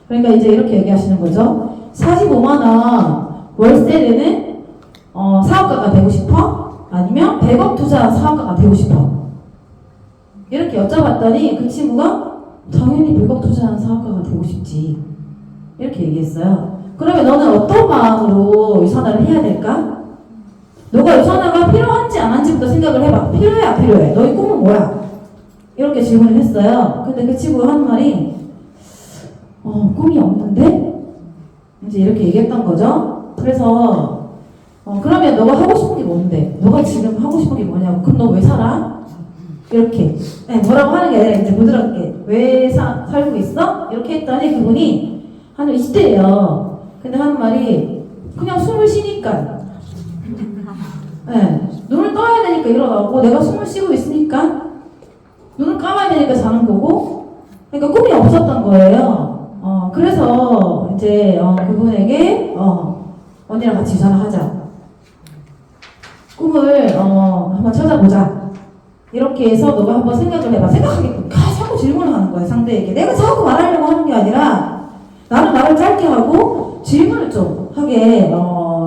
그러니까 이제 이렇게 얘기하시는 거죠. 45만원 월세는 사업가가 되고 싶어? 아니면 100억 투자 사업가가 되고 싶어? 이렇게 여쭤봤더니 그 친구가 당연히 100억 투자한 사업가가 되고 싶지. 이렇게 얘기했어요. 그러면 너는 어떤 마음으로 유산화를 해야 될까? 너가 유산화가 필요한지 안 한지부터 생각을 해봐. 필요해 안 필요해? 너의 꿈은 뭐야? 이렇게 질문을 했어요. 근데 그 친구가 하는 말이 꿈이 없는데? 이제 이렇게 얘기했던 거죠. 그래서 그러면 너가 하고 싶은 게 뭔데? 너가 지금 하고 싶은 게 뭐냐고. 그럼 너 왜 살아? 이렇게 뭐라고 하는 게 아니라 이제 부드럽게 왜 살고 있어? 이렇게 했더니 그분이 한 20대예요. 근데 하는 말이 그냥 숨을 쉬니까. 눈을 떠야 되니까 일어나고 내가 숨을 쉬고 있으니까 눈을 감아야 되니까 자는 거고. 그러니까 꿈이 없었던 거예요. 그래서 이제 그분에게 언니랑 같이 유산하자. 꿈을 한번 찾아보자. 이렇게 해서 너가 한번 생각을 해봐. 생각하게끔 자꾸 질문을 하는 거야, 상대에게. 내가 자꾸 말하려고 하는 게 아니라 나는 말을 짧게 하고 질문을 좀 하게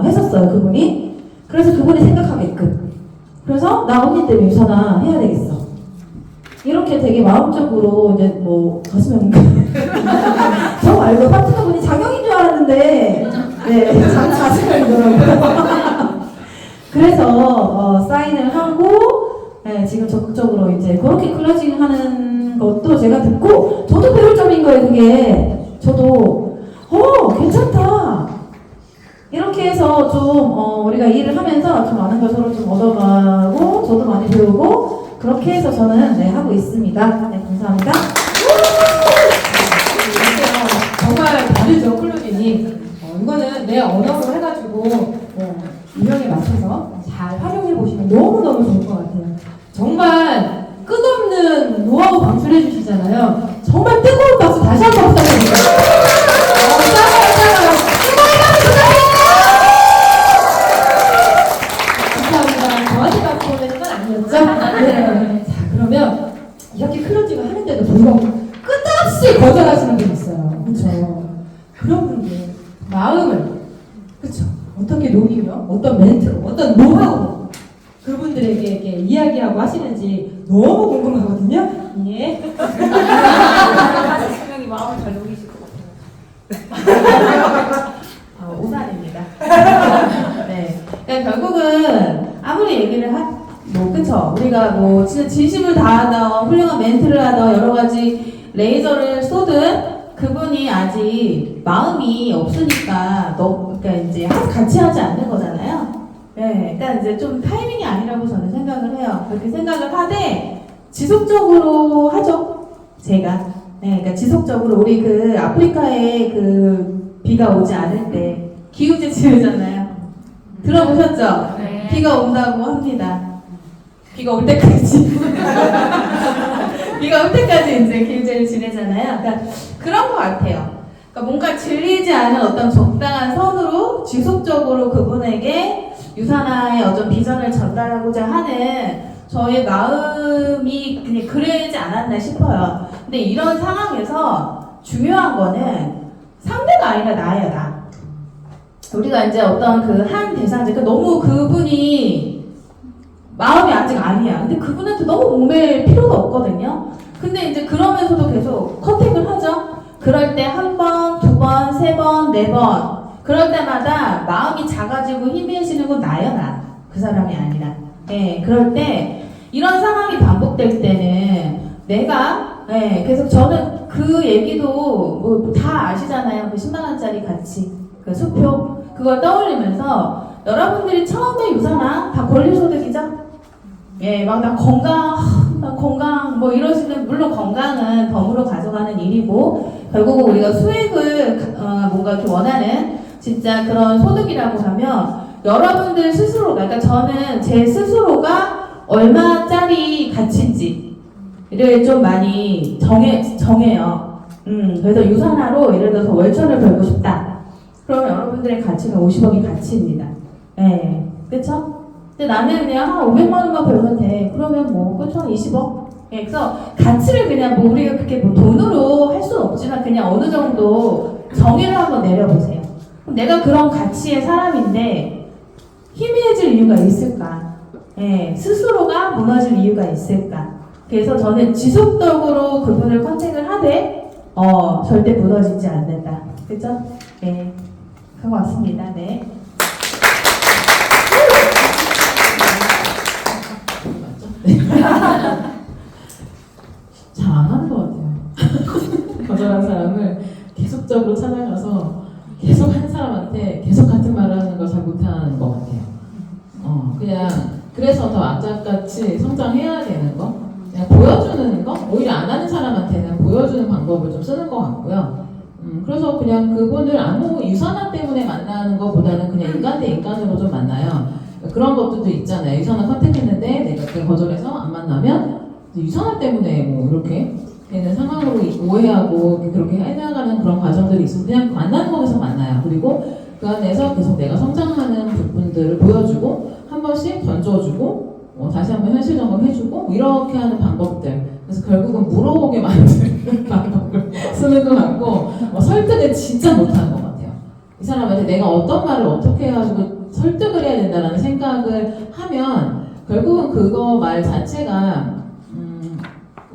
했었어요, 그분이. 그래서 그분이 생각하게끔. 그래서 나 언니 때문에 유산화 해야 되겠어. 이렇게 되게 마음적으로 이제 뭐 가시면 저 말고 파트너분이 장영인 줄 알았는데 자신감이더라고요. 그래서 사인을 하고 지금 적극적으로 이제 그렇게 클로징 하는 것도 제가 듣고 저도 배울 점인 거예요. 그게 저도 괜찮다. 이렇게 해서 좀 우리가 일을 하면서 좀 많은 걸 서로 좀 얻어가고 저도 많이 배우고 그렇게 해서 저는 하고 있습니다. 네, 감사합니다. 정말 다르죠, 클로징이. 이거는 내 언어로 해가지고 유형에 맞춰서 잘 활용해 보시면 너무너무 좋을 것 같아요. 정말 끝없는 노하우 방출해 주시잖아요. 정말 뜨거운 박수 다시 한 번 부탁드립니다. 감사합니다. 저한테 박수 보내는 건 아니었죠? 네. 자, 그러면 이렇게 클로징을 하는데도 불구하고 끝없이 거절하시는 분이 있어요. 그렇죠? 그런 분들 마음을 어떻게 녹이며 어떤 멘트로 어떤 노하우로 그분들에게 이렇게 이야기하고 하시는지 너무 궁금하거든요. 예. 분명히 마음을 잘 녹이실 것 같아요. 오산입니다. 네. 그러니까 결국은 아무리 얘기를 그쵸. 우리가 뭐 진짜 진심을 다하던 훌륭한 멘트를 하던 여러 가지 레이저를 쏘든 그분이 아직 마음이 없으니까 그러니까 이제 같이 하지 않는 거잖아요. 네, 일단 이제 좀 타이밍이 아니라고 저는 생각을 해요. 그렇게 생각을 하되 지속적으로 하죠. 제가. 네, 그러니까 지속적으로 우리 그 아프리카에 그 비가 오지 않을 때 기우제 지으잖아요. 들어보셨죠? 네. 비가 온다고 합니다. 비가 올 때까지. 비가 올 때까지 이제 기우제를 지내잖아요. 그러니까 그런 것 같아요. 그러니까 뭔가 질리지 않은 어떤 적당한 선으로 지속적으로 그분에게 유산화의 어떤 비전을 전달하고자 하는 저의 마음이 그냥 그러지 않았나 싶어요. 근데 이런 상황에서 중요한 거는 상대가 아니라 나예요, 나. 우리가 이제 어떤 그 한 대상자, 그러니까 너무 그분이 마음이 아직 아니야. 근데 그분한테 너무 얽매일 필요도 없거든요. 근데 이제 그러면서도 계속 컨택을 하죠. 그럴 때 한 번, 두 번, 세 번, 네 번. 그럴 때마다 마음이 작아지고 희미해지는 건 나요, 나. 그 사람이 아니라. 네, 그럴 때 이런 상황이 반복될 때는 내가 그래서 저는 그 얘기도 뭐 다 아시잖아요. 그 10만 원짜리 가치, 그 수표 그걸 떠올리면서 여러분들이 처음에 유산화 다 권리소득이죠. 막 나 건강 뭐 이러시는 물론 건강은 덤으로 가져가는 일이고 결국은 우리가 수익을 뭔가 이렇게 원하는 진짜 그런 소득이라고 하면 여러분들 스스로가 그러니까 저는 제 스스로가 얼마짜리 가치인지를 좀 많이 정해요. 그래서 유산화로 예를 들어서 월천을 벌고 싶다. 그러면 여러분들의 가치는 50억이 가치입니다. 그쵸? 근데 나는 그냥 한 500만 원만 벌면 돼. 그러면 뭐, 그쵸? 20억? 그래서 가치를 그냥 뭐 우리가 그렇게 뭐 돈으로 할 수는 없지만 그냥 어느 정도 정의를 한번 내려보세요. 그럼 내가 그런 가치의 사람인데 희미해질 이유가 있을까? 스스로가 무너질 이유가 있을까? 그래서 저는 지속적으로 그분을 컨택을 하되 절대 무너지지 않는다. 그죠? 그거 같습니다. 네. 잘 안 하는 것 같아요. 거절한 사람을 계속적으로 찾아가서 계속 한 사람한테 계속 같은 말을 하는 걸 잘 못하는 것 같아요. 그냥 그래서 더 악착같이 성장해야 되는 거, 그냥 보여주는 거, 오히려 안 하는 사람한테는 보여주는 방법을 좀 쓰는 것 같고요. 그래서 그냥 그분을 아무 유선화 때문에 만나는 것보다는 그냥 인간 대 인간으로 좀 만나요. 그런 것들도 있잖아요. 유선화 컨택했는데 내가 그걸 거절해서 안 만나면 유선화 때문에 뭐 이렇게 되는 상황으로 오해하고 그렇게 해나가는 그런 과정들이 있어서 그냥 만나는 거에서 만나요. 그리고 그 안에서 계속 내가 성장하는 부분들을 보여주고 한 번씩 던져주고 다시 한번 현실 점검해주고 이렇게 하는 방법들. 그래서 결국은 물어보게 만드는 방법을 쓰는 것 같고 설득은 진짜 못하는 것 같아요. 이 사람한테 내가 어떤 말을 어떻게 해가지고 설득을 해야 된다라는 생각을 하면 결국은 그거 말 자체가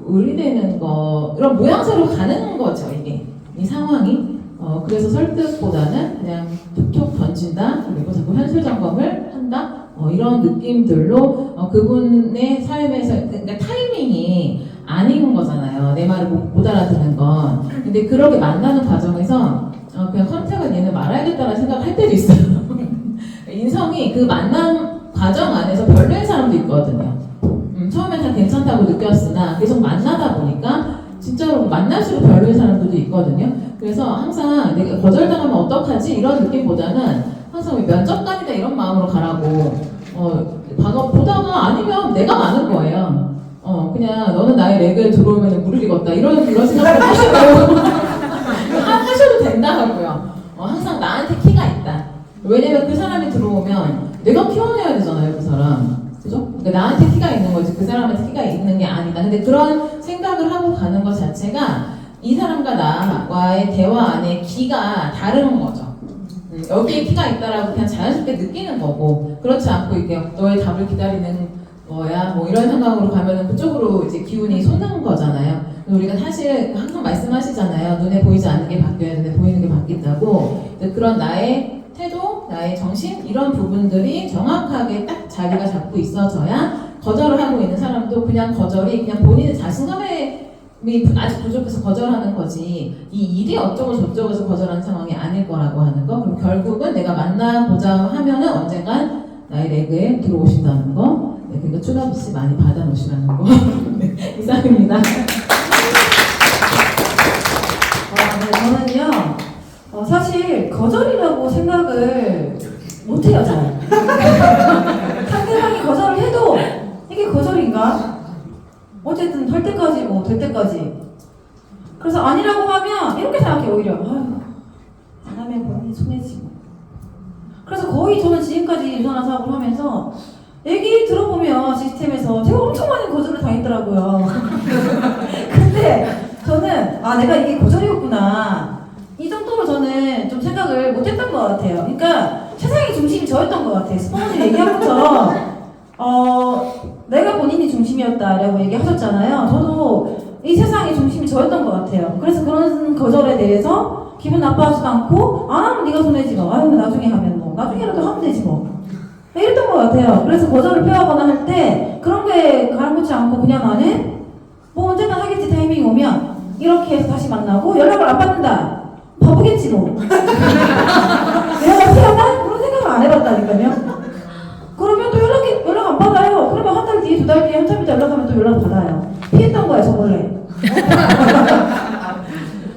의리되는 거 이런 모양새로 가는 거죠. 이게 이 상황이 그래서 설득보다는 그냥 툭툭 던진다 그리고 자꾸 현실 점검을 한다 이런 느낌들로 그분의 삶에서 그러니까 타이밍이 아닌 거잖아요. 내 말을 못 알아듣는 건. 근데 그렇게 만나는 과정에서 그냥 컨택을 얘는 말아야겠다는 생각을 할 때도 있어요. 인성이 그 만남 과정 안에서 별로인 사람도 있거든요. 처음엔 다 괜찮다고 느꼈으나 계속 만나다 보니까 진짜로 만날수록 별로인 사람들도 있거든요. 그래서 항상 내가 거절당하면 어떡하지? 이런 느낌보다는 항상 면접관이다 이런 마음으로 가라고 보다가 아니면 내가 많은 거예요. 그냥 너는 나의 레그에 들어오면 물을 익었다 이런 생각을 하셔도 된다고요. 항상 나한테 키가 있다. 왜냐면 그 사람이 들어오면 내가 키워내야 되잖아요, 그 사람. 그죠? 그러니까 나한테 키가 있는 거지 그 사람한테 키가 있는 게 아니다. 근데 그런 생각을 하고 가는 것 자체가 이 사람과 나와의 대화 안에 키가 다른 거죠. 여기에 키가 있다라고 그냥 자연스럽게 느끼는 거고 그렇지 않고 이게 너의 답을 기다리는 거야 뭐 이런 생각으로 가면은 그쪽으로 이제 기운이 솟는 거잖아요. 우리가 사실 항상 말씀하시잖아요. 눈에 보이지 않는 게 바뀌어야 눈에 보이는 게 바뀐다고. 그런 나의 태도, 나의 정신 이런 부분들이 정확하게 딱 자리가 잡고 있어져야 거절을 하고 있는 사람도 그냥 거절이 그냥 본인의 자신감에 아직 부족해서 거절하는 거지 이 일이 어쩌고 저쩌고 해서 거절하는 상황이 아닐 거라고 하는 거. 그럼 결국은 내가 만나보자 하면은 언젠간 나의 레그에 들어오신다는 거. 네, 그러니까 추가비씨 많이 받아놓으시라는 거. 네, 이상입니다. 네, 저는요 사실 거절이라고 생각을 못해요. 잘 상대방이 거절을 해도 이게 거절인가? 어쨌든 할 때까지 뭐 될 때까지. 그래서 아니라고 하면 이렇게 생각해 오히려 안 하면 본인이 손해지 뭐. 그래서 거의 저는 지금까지 유선화 사업을 하면서 얘기 들어보면 시스템에서 제가 엄청 많은 거절을 당했더라고요. 근데 저는 내가 이게 거절이었구나 이 정도로 저는 좀 생각을 못했던 것 같아요. 그러니까 세상의 중심이 저였던 것 같아요. 스포너님 얘기한 것처럼 내가 본인이 중심이었다라고 얘기하셨잖아요. 저도 이 세상의 중심이 저였던 것 같아요. 그래서 그런 거절에 대해서 기분 나빠하지도 않고 안 하면 네가 손해지 뭐. 아유 나중에 하면 뭐 나중에라도 하면 되지 뭐. 이랬던 것 같아요. 그래서 거절을 표하거나 할 때 그런 게 가라앉지 않고 그냥 나는 뭐 언젠가 하겠지 타이밍이 오면 이렇게 해서 다시 만나고 연락을 안 받는다. 바보겠지 뭐. 내가 피하나? 그런 생각을 안 해봤다니까요. 그러면 또 연락 안 받아요. 그러면 한 달 뒤에, 두 달 뒤에, 한참 있다 연락하면 또 연락 받아요. 피했던 거야, 저 원래.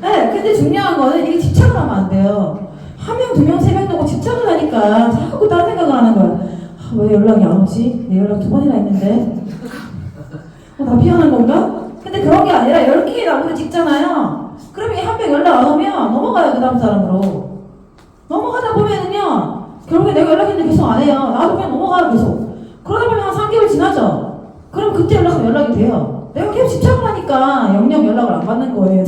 네, 근데 중요한 거는 이게 집착을 하면 안 돼요. 한 명, 두 명, 세 명 놓고 집착을 하니까 자꾸 다른 생각을 하는 거야. 왜 연락이 안 오지? 내 연락 2번이나 했는데. 나 피하는 건가? 근데 그런 게 아니라 10개 나무를 찍잖아요. 그러면 한 명 연락 안 오면 넘어가요, 그 다음 사람으로. 넘어가다 보면은요, 결국에 내가 연락했는데 계속 안 해요. 나도 그냥 넘어가요, 계속. 그러다 보면 한 3개월 지나죠? 그럼 그때 연락하면 연락이 돼요. 내가 계속 집착을 하니까 영영 연락을 안 받는 거예요,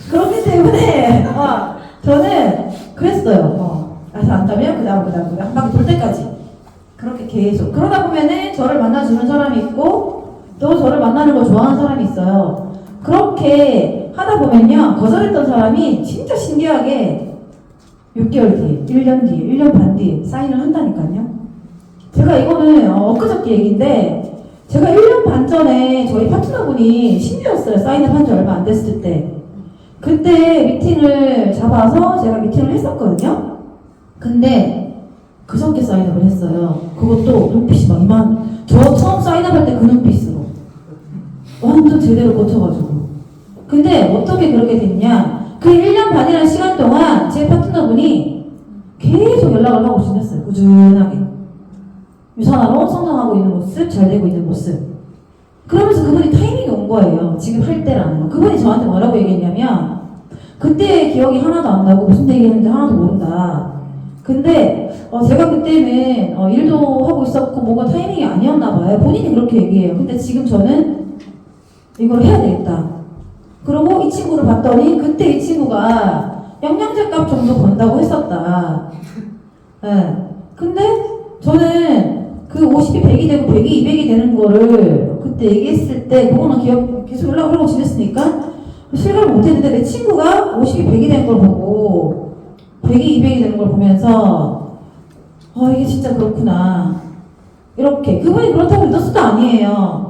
그렇기 때문에, 저는 그랬어요. 그래서 안 따면 그 다음 한 바퀴 돌 때까지. 그렇게 계속. 그러다 보면은 저를 만나주는 사람이 있고, 또 저를 만나는 걸 좋아하는 사람이 있어요. 그렇게 하다 보면요, 거절했던 사람이 진짜 신기하게 6개월 뒤에, 1년 뒤에, 1년 반 뒤에 사인을 한다니까요. 제가 이거는 엊그저께 얘기인데, 제가 1년 반 전에 저희 파트너분이 신규였어요. 사인을 한 지 얼마 안 됐을 때. 그때 미팅을 잡아서 제가 미팅을 했었거든요. 근데 그저께 사인업을 했어요. 그것도 눈빛이 막 이만, 저 처음 사인업할 때 그 눈빛으로 완전 제대로 꽂혀가지고. 근데 어떻게 그렇게 됐냐, 그 1년 반이라는 시간 동안 제 파트너분이 계속 연락을 하고 지냈어요. 꾸준하게 유산화로 성장하고 있는 모습, 잘 되고 있는 모습. 그러면서 그분이 타이밍이 온 거예요. 지금 할 때라는 거. 그분이 저한테 뭐라고 얘기했냐면, 그때 기억이 하나도 안 나고 무슨 얘기했는지 하나도 모른다. 근데 제가 그때는 일도 하고 있었고 뭔가 타이밍이 아니었나 봐요. 본인이 그렇게 얘기해요. 근데 지금 저는 이걸 해야 되겠다. 그리고 이 친구를 봤더니 그때 이 친구가 영양제 값 정도 번다고 했었다. 네. 근데 저는 그 50이 100이 되고 100이 200이 되는 거를 그때 얘기했을 때 그거는 기억 계속 연락을 하고 지냈으니까 실감을 못했는데, 내 친구가 50이 100이 된 걸 보고 100이 200이 되는 걸 보면서 이게 진짜 그렇구나. 이렇게 그분이 그렇다고 믿을 수도 아니에요.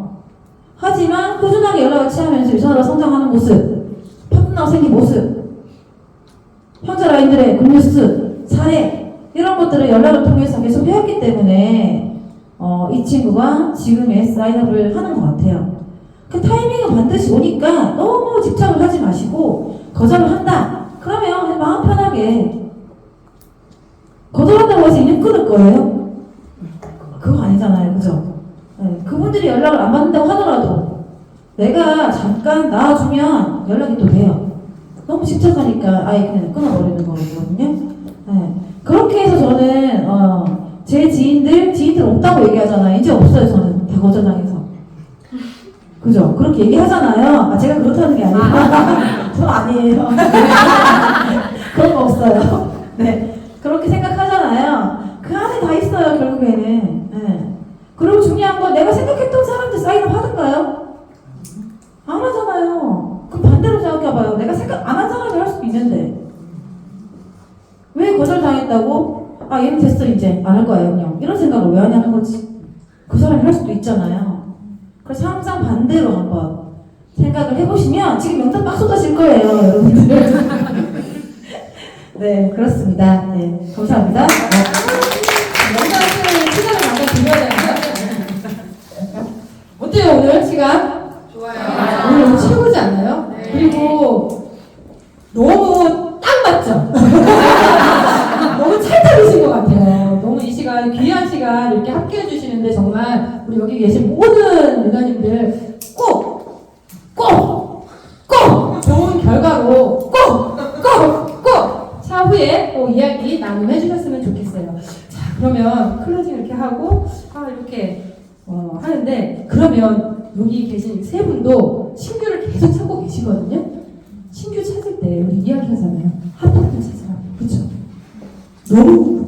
하지만 꾸준하게 연락을 취하면서 유산으로 성장하는 모습, 파트너 생긴 모습, 현자 라인들의 굿뉴스, 사례 이런 것들을 연락을 통해서 계속 해왔기 때문에 이 친구가 지금의 사인업을 하는 것 같아요. 그 타이밍은 반드시 오니까 너무 집착을 하지 마시고, 거절을 한다 그러면 그냥 마음 편하게 거절한다고 해서 인연 끊을 거예요? 그거 아니잖아요, 그죠? 네, 그분들이 연락을 안 받는다고 하더라도 내가 잠깐 나와주면 연락이 또 돼요. 너무 집착하니까 아예 그냥 끊어버리는 거거든요. 네, 그렇게 해서 저는 제 지인들 없다고 얘기하잖아요. 이제 없어요. 저는 다 거절당해서. 그죠? 그렇게 얘기하잖아요. 제가 그렇다는 게 아니라 저 아니에요. 그런 거 없어요. 네, 그렇게 생각하잖아요. 그 안에 다 있어요, 결국에는. 네. 그리고 중요한 건 내가 생각했던 사람들 사인업 하던가요? 안 하잖아요. 그럼 반대로 생각해봐요. 내가 생각 안 한 사람이 할 수도 있는데 왜 거절당했다고? 얘는 됐어, 이제 안 할 거야, 영영, 이런 생각을 왜 하냐는 거지. 그 사람이 할 수도 있잖아요. 그래서 항상 반대로 한번 생각을 해보시면 지금 명단 막 쏟아질 거예요, 여러분들. 네, 그렇습니다. 네, 감사합니다. 영상을 시간을 한번 드려야 되는데 어때요, 오늘 시간? 좋아요. 오늘 너무 최고지 않나요? 네. 그리고 너무 딱 맞죠? 너무 찰떡이신 것 같아요. 너무 이 시간, 귀한 시간 이렇게 함께 해주시는데 정말 우리 여기 계신 모든 은하님들 꼭 좋은 결과로 꼭 차후에 꼭 이야기 나눔해 주셨으면 좋겠어요. 자, 그러면 클로징 이렇게 하고 이렇게 하는데, 그러면 여기 계신 세 분도 신규를 계속 찾고 계시거든요. 신규 찾을 때 우리 이야기하잖아요. 핫파트 찾으라고. 그쵸? 너무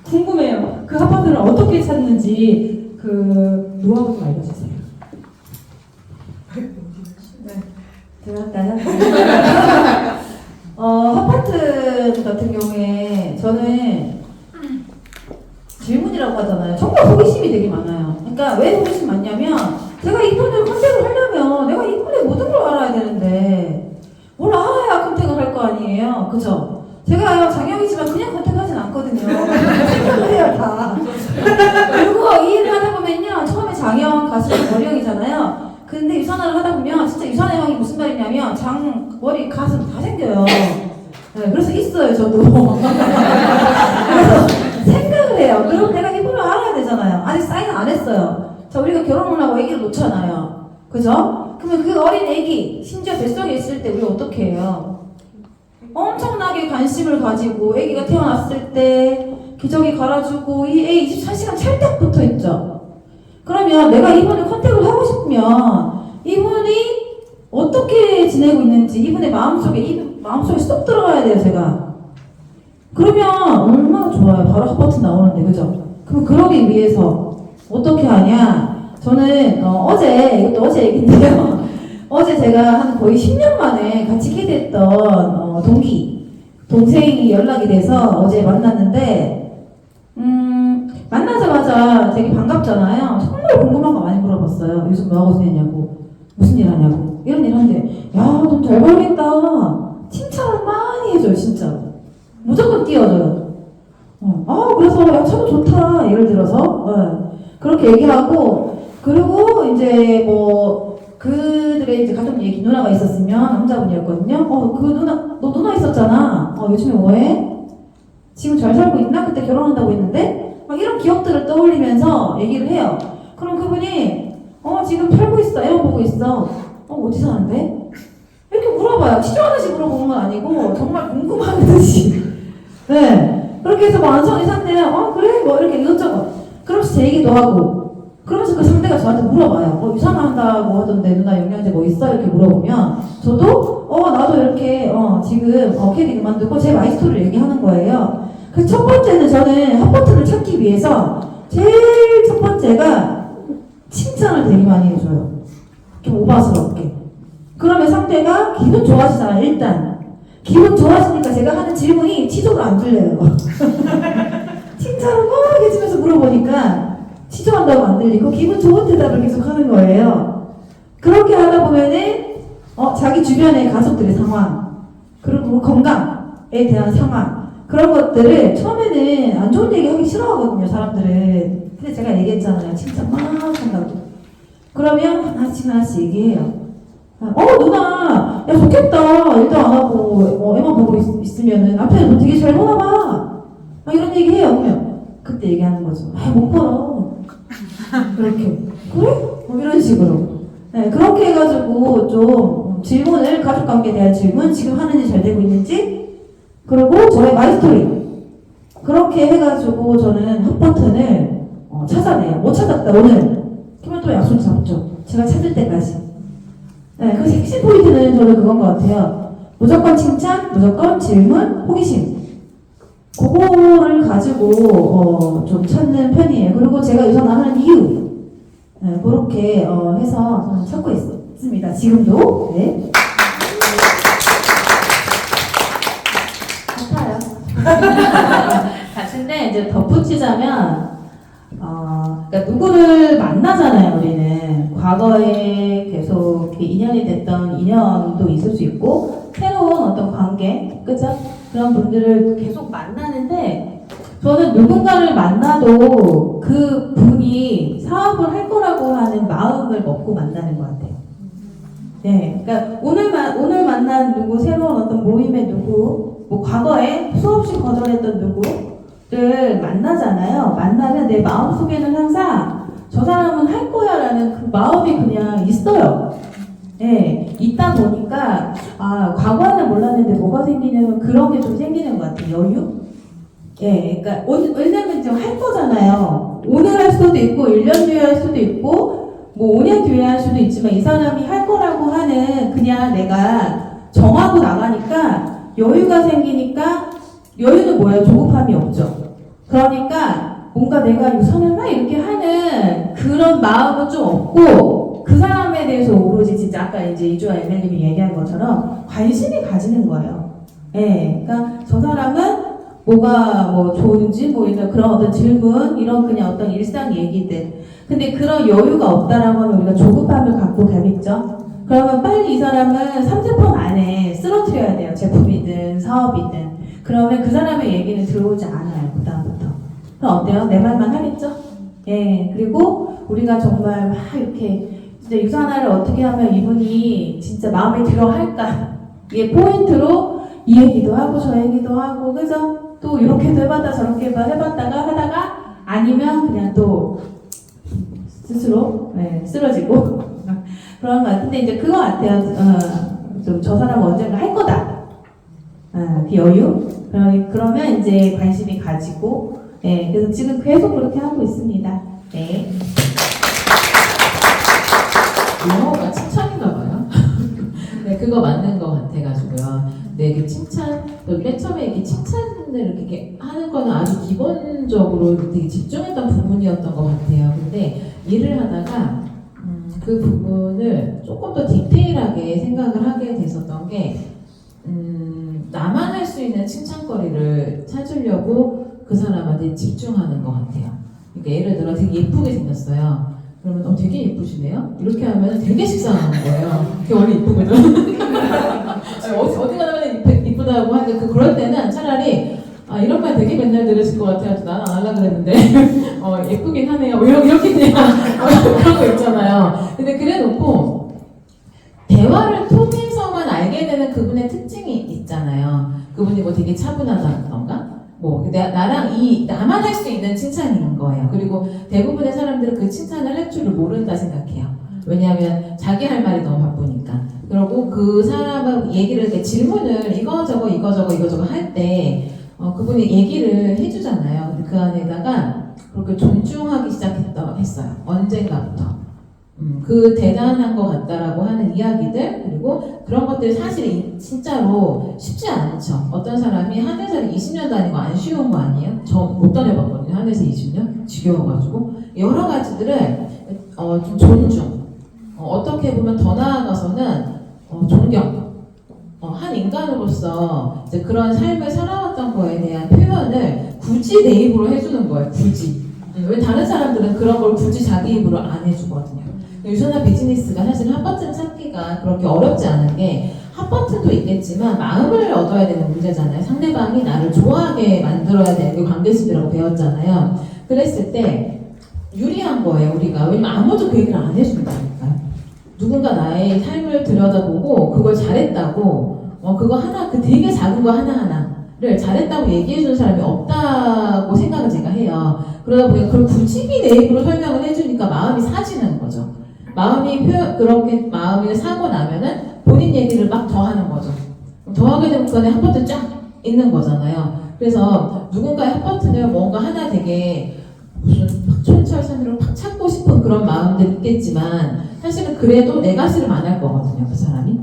궁금해요. 그 핫파트를 어떻게 찾는지 그 노하우 좀 알려주세요. 제가 할까요? 핫파트 같은 경우에 저는 질문이라고 하잖아요. 정말 호기심이 되게 많아요. 그러니까 왜 호기심 많냐면, 제가 이분을 컨택을 하려면 내가 이분의 모든 걸 알아야 되는데 뭘 알아야 컨택을 할 거 아니에요. 그죠? 제가 장영이지만 그냥 컨택하진 않거든요. 생각을 해요, 다. 그리고 이 일을 하다 보면요, 처음에 장영, 가슴, 머리형이잖아요. 근데 유산화를 하다 보면 진짜 유산화형이 무슨 말이냐면 장, 머리, 가슴 다 생겨요. 네, 그래서 있어요, 저도. 그래서 생각을 해요. 그럼 내가 이분을 알아야 되잖아요. 아직 사인 안 했어요. 자, 우리가 결혼을 하고 아기를 놓잖아요. 그죠? 그러면 그 어린 아기, 심지어 뱃속에 있을 때 우리 어떻게 해요? 엄청나게 관심을 가지고 아기가 태어났을 때 기저귀 갈아주고 이 애 24시간 찰떡 붙어 있죠. 그러면 내가 이분을 컨택을 하고 싶으면 이분이 어떻게 지내고 있는지 이분의 마음속에 쏙 들어가야 돼요, 제가. 그러면 얼마나 좋아요. 바로 핫바트 나오는데, 그죠? 그럼 그러기 위해서 어떻게 하냐? 저는 어제, 이것도 어제 얘기인데요. 어제 제가 한 거의 10년 만에 같이 캐드했던 동생이 연락이 돼서 어제 만났는데, 만나자마자 되게 반갑잖아요. 정말 궁금한 거 많이 물어봤어요. 요즘 뭐하고 지냈냐고, 무슨 일 하냐고, 이런 일 하는데, 야, 돈 잘 벌겠다. 칭찬을 많이 해줘요, 진짜. 무조건 띄워줘요. 그래서 야, 참 좋다. 예를 들어서. 그렇게 얘기하고, 그리고 이제 뭐, 그들의 이제 가족 얘기 누나가 있었으면 남자분이었거든요. 너 누나 있었잖아. 요즘에 뭐해? 지금 잘 살고 있나? 그때 결혼한다고 했는데? 막 이런 기억들을 떠올리면서 얘기를 해요. 그럼 그분이, 지금 살고 있어. 애원 보고 있어. 어디 사는데? 이렇게 물어봐요. 치료하듯이 물어보는 건 아니고, 정말 궁금하듯이. 네. 그렇게 해서 뭐 안성이 상대야. 그래? 뭐 이렇게 이것저것. 그러면서 제 얘기도 하고. 그러면서 그 상대가 저한테 물어봐요. 유산화 한다고 하던데 누나 영양제 뭐 있어? 이렇게 물어보면 저도 나도 이렇게 지금 캐디 그만두고 제 마이스토리를 얘기하는 거예요. 그 첫 번째는 저는 핫버튼을 찾기 위해서 제일 첫 번째가 칭찬을 되게 많이 해줘요. 좀 오바스럽게. 그러면 상대가 기분 좋아지잖아요. 일단 기분 좋아지니까 제가 하는 질문이 치조로 안 들려요. 칭찬을 막 해주면서 물어보니까 치조한다고 안 들리고 기분 좋은 대답을 계속 하는 거예요. 그렇게 하다 보면은 자기 주변의 가족들의 상황, 그리고 건강에 대한 상황, 그런 것들을 처음에는 안 좋은 얘기 하기 싫어하거든요, 사람들은. 근데 제가 얘기했잖아요. 칭찬 막 한다고. 그러면 하나씩 얘기해요. 누나, 야 좋겠다. 일도 안 하고 애만 보고 있으면은 앞에 너 되게 잘 보나 봐. 막 이런 얘기 해요. 그러면 그때 얘기하는 거죠. 못 벌어. 그렇게. 그래? 뭐 이런 식으로. 네, 그렇게 해가지고 좀 질문을, 가족관계에 대한 질문, 지금 하는 일 잘 되고 있는지, 그리고 저의 마이스토리. 그렇게 해가지고 저는 핫버튼을 찾아내요. 못 찾았다, 오늘. 그러면 또 약속 잡죠. 제가 찾을 때까지. 네, 그 핵심 포인트는 저는 그건 것 같아요. 무조건 칭찬, 무조건 질문, 호기심. 그거를 가지고 좀 찾는 편이에요. 그리고 제가 유산화 하는 이유, 그렇게 해서 저는 찾고 있습니다. 지금도. 네. 같아요. 같은데 이제 덧붙이자면 그러니까 누구를 만나잖아요. 우리는 과거에 계속 이렇게 인연이 됐던 인연도 있을 수 있고 새로운 어떤 관계, 그죠? 그런 분들을 계속 만나는데 저는 누군가를 만나도 그 분이 사업을 할 거라고 하는 마음을 먹고 만나는 것 같아요. 네, 그러니까 오늘 만난 누구, 새로운 어떤 모임의 누구, 뭐 과거에 수없이 거절했던 누구를 만나잖아요. 만나면 내 마음 속에는 항상 저 사람은 할 거야라는 그 마음이 그냥 있어요. 네, 있다 보니까 과거에는 몰랐는데 뭐가 생기냐면 그런 게 좀 생기는 것 같아요. 여유? 예, 그러니까 왜냐면 지금 할 거잖아요. 오늘 할 수도 있고 1년 뒤에 할 수도 있고 뭐 5년 뒤에 할 수도 있지만 이 사람이 할 거라고 하는 그냥 내가 정하고 나가니까 여유가 생기니까 여유는 뭐예요? 조급함이 없죠. 그러니까 뭔가 내가 유선을 막 이렇게 하는 그런 마음은 좀 없고 그 사람에 대해서 오로지 진짜 아까 이제 이주아 에멜님이 얘기한 것처럼 관심이 가지는 거예요. 예, 그러니까 저 사람은 뭐가 뭐 좋은지 뭐 이런 그런 어떤 질문 이런 그냥 어떤 일상 얘기들. 근데 그런 여유가 없다라고 하면 우리가 조급함을 갖고 가겠죠. 그러면 빨리 이 사람은 3세번 안에 쓰러뜨려야 돼요. 제품이든 사업이든. 그러면 그 사람의 얘기는 들어오지 않아요. 그다음부터. 그럼 어때요? 내 말만 하겠죠? 예. 그리고 우리가 정말 막 이렇게 진짜 유산화를 어떻게 하면 이분이 진짜 마음에 들어 할까? 이게 포인트로 이 얘기도 하고 저 얘기도 하고 그죠? 또 이렇게도 해봤다 저렇게도 해봤다가 하다가 아니면 그냥 또 스스로 쓰러지고 그런 것 같은데 이제 그거 같아요. 좀 저 사람은 언젠가 할 거다. 그 여유. 그러면 이제 관심이 가지고 그래서 지금 계속 그렇게 하고 있습니다. 네. 영어가 칭찬인가 봐요. 네, 그거 맞는 것 같아가지고요. 네, 그 칭찬, 맨 처음에 이렇게 칭찬을 이렇게 하는 거는 아주 기본적으로 되게 집중했던 부분이었던 것 같아요. 근데 일을 하다가 그 부분을 조금 더 디테일하게 생각을 하게 됐었던 게 나만 할 수 있는 칭찬거리를 찾으려고 그 사람한테 집중하는 것 같아요. 그러니까 예를 들어 되게 예쁘게 생겼어요. 그러면 되게 예쁘시네요? 이렇게 하면 되게 식상한 거예요. 되게 원래 예쁘거든. 어디 가면 이쁘다고 하는데 그럴 때는 차라리 이런 말 되게 맨날 들으실 것 같아요. 나는 안 하려고 그랬는데 예쁘긴 하네요. 이렇게 그냥 그런 거 있잖아요. 근데 그래 놓고 대화를 통해서만 알게 되는 그분의 특징이 있잖아요. 그분이 뭐 되게 차분하다던가 뭐 나랑 나만 할 수 있는 칭찬인 거예요. 그리고 대부분의 사람들은 그 칭찬을 할 줄을 모른다 생각해요. 왜냐하면 자기 할 말이 너무 바쁘니까. 그리고 그 사람은 얘기를 이렇게 질문을 이거저거 할 때 그분이 얘기를 해주잖아요. 근데 그 안에다가 그렇게 존중하기 했어요. 언젠가부터. 그 대단한 것 같다라고 하는 이야기들, 그리고 그런 것들이 사실 진짜로 쉽지 않죠. 어떤 사람이 하늘살이 20년 다니고 안 쉬운 거 아니에요? 저 못 다녀봤거든요. 하늘살 20년? 지겨워가지고. 여러 가지들을 좀 존중, 어떻게 보면 더 나아가서는 존경, 한 인간으로서 이제 그런 삶을 살아왔던 거에 대한 표현을 굳이 내 입으로 해주는 거예요. 굳이. 왜 다른 사람들은 그런 걸 굳이 자기 입으로 안 해주거든요. 유선한 비즈니스가 사실 핫버튼 찾기가 그렇게 어렵지 않은 게 핫버튼도 있겠지만 마음을 얻어야 되는 문제잖아요. 상대방이 나를 좋아하게 만들어야 되는 게 관계심이라고 배웠잖아요. 그랬을 때 유리한 거예요, 우리가. 왜냐면 아무도 그 얘기를 안 해준다니까. 누군가 나의 삶을 들여다보고 그걸 잘했다고 그거 그 되게 작은 거 하나하나를 잘했다고 얘기해주는 사람이 없다고 생각을 제가 해요. 그러다 보니까 그걸 굳이 내 입으로 설명을 해주니까 마음이 사지는 거죠. 그렇게 마음이 사고 나면은 본인 얘기를 막 더 하는 거죠. 더 하게 되면 그 안에 한 버튼 쫙 있는 거잖아요. 그래서 누군가의 한 버튼을 뭔가 하나 되게 무슨 촌철살인으로 팍 찾고 싶은 그런 마음들이 있겠지만 사실은 그래도 내 가시를 안 할 거거든요, 그 사람이.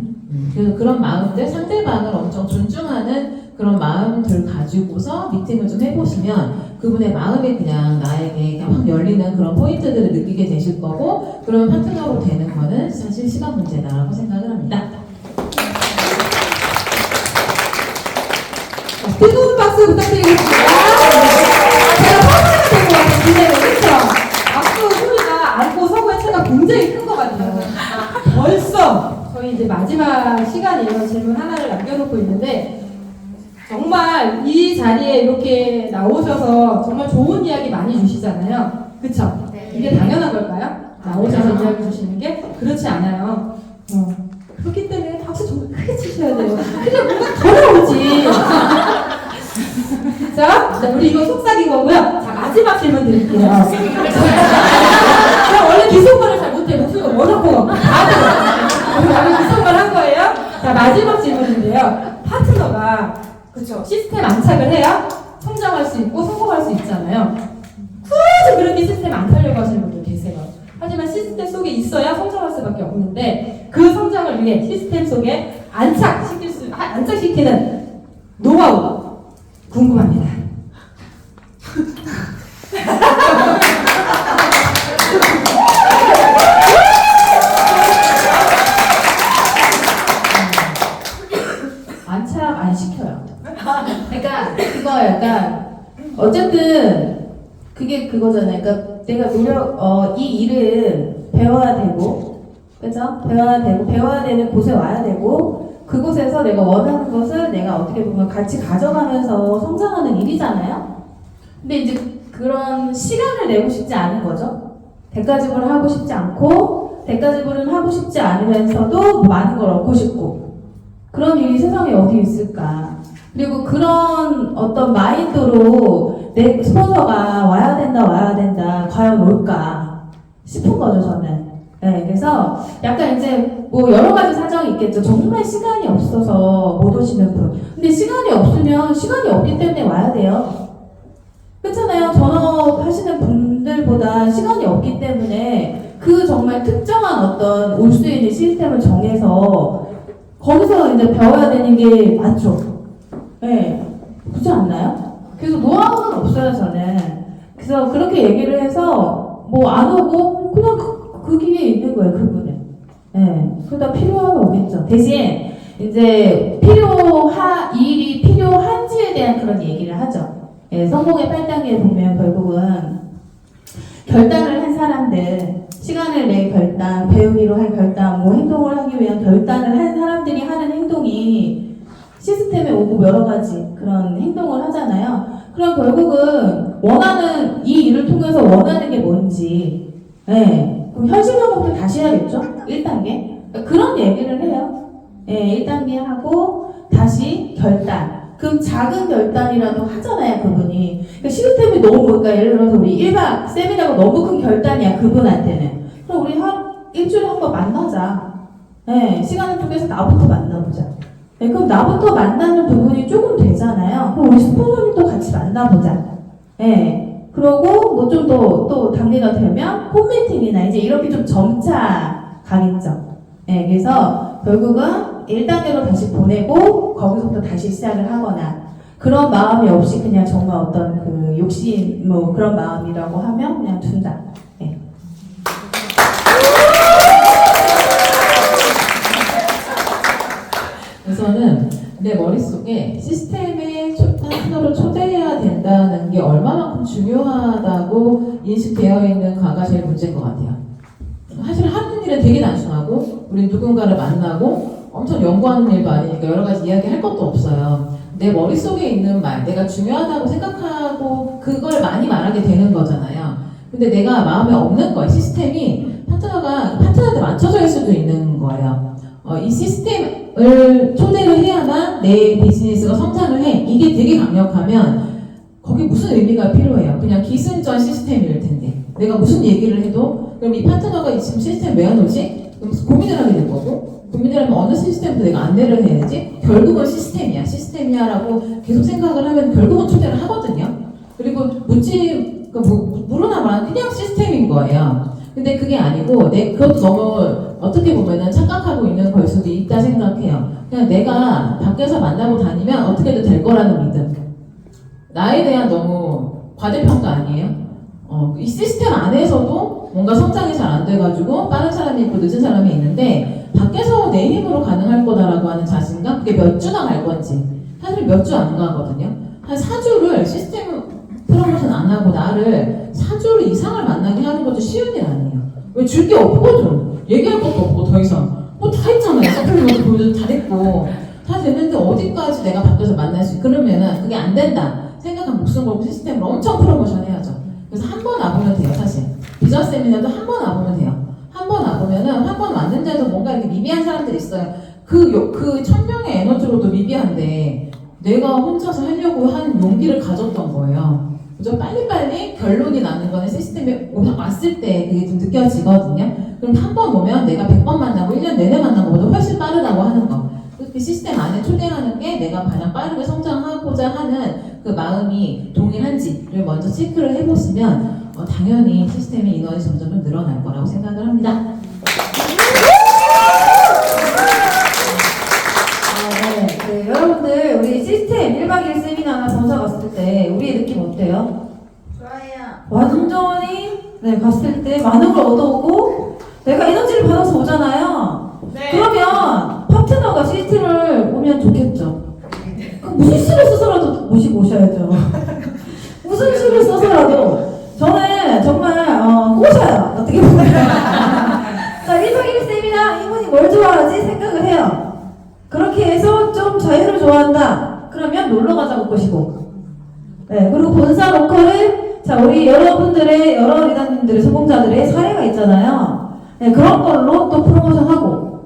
그래서 그런 마음들, 상대방을 엄청 존중하는 그런 마음들 가지고서 미팅을 좀 해보시면 그분의 마음이 그냥 나에게 그냥 확 열리는 그런 포인트들을 느끼게 되실 거고, 그러면 파트너로 되는 거는 사실 시간 문제다라고 생각을 합니다. 뜨거운 박수 부탁드리겠습니다. 제가 파트너가 된 것 같아요, 기대를. 그렇죠? 박수 소리가 앉고 서고의 차가 굉장히 큰 것 같아요. 벌써 저희 이제 마지막 시간이에요. 질문 하나를 남겨놓고 있는데, 정말 이 자리에 이렇게 나오셔서 정말 좋은 이야기 많이 주시잖아요. 그쵸? 이게 당연한 걸까요? 나오셔서 이야기 주시는 게? 그렇지 않아요. 그렇기 때문에 박수 정말 크게 치셔야 돼요. 그냥 뭔가 더 나오지. 자, 우리 이거 속삭인 거고요. 자, 마지막 질문 드릴게요. 제가 원래 기속말을 잘 못해요. 목소리가 워낙 커. 원래 기속말 한 거예요. 자, 마지막 질문인데요. 파트너가 그렇죠. 시스템 안착을 해야 성장할 수 있고 성공할 수 있잖아요. 굳이 그렇게 시스템 안 타려고 하시는 분들 계세요. 하지만 시스템 속에 있어야 성장할 수밖에 없는데 그 성장을 위해 시스템 속에 안착시키는 노하우 궁금합니다. 안착 안 시켜요. 그러니까 그거 약간 어쨌든 그게 그거잖아요. 그러니까 내가 이 일은 배워야 되고, 그죠? 배워야 되는 곳에 와야 되고, 그곳에서 내가 원하는 것을 내가 어떻게 보면 같이 가져가면서 성장하는 일이잖아요. 근데 이제 그런 시간을 내고 싶지 않은 거죠. 대가지불을 하고 싶지 않고, 대가지불은 하고 싶지 않으면서도 많은 걸 얻고 싶고, 그런 일이 세상에 어디 있을까? 그리고 그런 어떤 마인드로 내 스폰서가 와야 된다, 과연 올까 싶은 거죠, 저는. 네, 그래서 약간 이제 뭐 여러 가지 사정이 있겠죠. 정말 시간이 없어서 못 오시는 분. 근데 시간이 없으면 시간이 없기 때문에 와야 돼요. 그렇잖아요. 전업 하시는 분들보다 시간이 없기 때문에 그 정말 특정한 어떤 올 수 있는 시스템을 정해서 거기서 이제 배워야 되는 게 맞죠. 네. 그렇지 않나요? 그래서 노하우는 없어요, 저는. 그래서 그렇게 얘기를 해서 뭐 안 오고 그냥 그 그 기회에 있는 거예요, 그분은. 예, 그러다 필요하면 오겠죠. 대신 이제 이 일이 필요한지에 대한 그런 얘기를 하죠. 예, 성공의 8단계에 보면 결국은 결단을 한 사람들, 시간을 내 결단, 배우기로 한 결단, 뭐 행동을 하기 위한 결단을 한 사람들이 하는 행동이 시스템에 오고 여러 가지 그런 행동을 하잖아요. 그럼 결국은 원하는 이 일을 통해서 원하는 게 뭔지, 예, 그럼 현실화부터 다시 해야겠죠? 1단계. 그런 얘기를 해요. 예, 1단계 하고 다시 결단. 그럼 작은 결단이라도 하잖아요, 그분이. 그러니까 시스템이 너무, 그러니까 예를 들어서 우리 1박 세미나가 너무 큰 결단이야, 그분한테는. 그럼 우리 일주일에 한 번 만나자. 예, 시간을 쪼개서 나부터 만나보자. 예, 그럼 나부터 만나는 부분이 조금 되잖아요. 그럼 우리 스폰서님도 같이 만나보자. 예, 그러고 뭐 좀 또 단계가 되면 홈미팅이나 이제 이렇게 좀 점차 가겠죠. 예, 그래서 결국은 1단계로 다시 보내고 거기서부터 다시 시작을 하거나 그런 마음이 없이 그냥 정말 어떤 그 욕심 뭐 그런 마음이라고 하면 그냥 둔다. 예. 우선은 내 머릿속에 시스템에 파트너를 초대해야 된다는 게 얼마만큼 중요하다고 인식되어 있는 가가 제일 문제인 것 같아요. 사실 하는 일은 되게 단순하고 우리 누군가를 만나고 엄청 연구하는 일도 아니니까 여러 가지 이야기할 것도 없어요. 내 머릿속에 있는 말, 내가 중요하다고 생각하고 그걸 많이 말하게 되는 거잖아요. 근데 내가 마음에 없는 거예요. 시스템이 파트너한테 맞춰져 있을 수도 있는 거예요. 이 시스템을 초대를 해야만 내 비즈니스가 성장을 해. 이게 되게 강력하면 거기 무슨 의미가 필요해요. 그냥 기승전 시스템일 텐데 내가 무슨 얘기를 해도 그럼 이 파트너가 지금 시스템 왜 안 오지? 그럼 고민을 하게 될 거고 고민을 하면 어느 시스템부터 내가 안내를 해야지? 결국은 시스템이야라고 계속 생각을 하면 결국은 초대를 하거든요. 그리고 물으나 말하는 그냥 시스템인 거예요. 근데 그게 아니고 그것도 너무 어떻게 보면은 착각하고 있는 걸 수도 있다 생각해요. 그냥 내가 밖에서 만나고 다니면 어떻게든 될 거라는 믿음. 나에 대한 너무 과대평가 아니에요? 이 시스템 안에서도 뭔가 성장이 잘 안 돼가지고 빠른 사람이 있고 늦은 사람이 있는데 밖에서 내 힘으로 가능할 거다라고 하는 자신감? 그게 몇 주나 갈 건지 사실 몇 주 안 가거든요. 한 4주를 시스템 프로모션 안 하고 나를 4주 이상을 만나게 하는 것도 쉬운 일 아니에요. 왜 줄 게 없거든. 얘기할 것도 없고 더 이상 뭐 다 했잖아요. 서플리먼트 보여줘도 다 됐고 다 됐는데 어디까지 내가 밖에서 만날 수 그러면은 그게 안 된다 생각한 목숨 걸고 시스템을 엄청 프로모션 해야죠. 그래서 한 번 와보면 돼요. 사실 비전 세미나도 한 번 와보면 돼요. 한 번 와보면은 한 번 왔는데도 뭔가 이렇게 미비한 사람들이 있어요. 그 1000명의 에너지로도 미비한데 내가 혼자서 하려고 하는 용기를 가졌던 거예요. 그죠? 빨리빨리 결론이 나는 거는 시스템에 왔을 때 그게 좀 느껴지거든요. 그럼 한 번 오면 내가 100번 만나고 1년 내내 만난 것보다 훨씬 빠르다고 하는 거. 그 시스템 안에 초대하는 게 내가 가장 빠르게 성장하고자 하는 그 마음이 동일한지를 먼저 체크를 해보시면 당연히 시스템의 인원이 점점 좀 늘어날 거라고 생각을 합니다. 네, 여러분들 우리 시스템 1박 2일 세미나나 본사 갔을 때 우리의 느낌 어때요? 좋아요. 완전히 갔을 때 많은 걸 얻어오고 내가 에너지를 받아서 오잖아요. 네. 그러면 파트너가 시스템을 오면 좋겠죠. 그럼 무슨 수를 써서라도 모시고 오셔야죠. 무슨 수를 써서라도 저는 정말 꼬셔요. 어떻게 보면 자 1박 2일 세미나 이분이 뭘 좋아하지 생각을 해요. 그렇게 해서 좀 자유를 좋아한다. 그러면 놀러 가자고 꼬시고 그리고 본사 로컬을 자 우리 여러분들의 여러 리더님들의 성공자들의 사례가 있잖아요. 그런 걸로 또 프로모션하고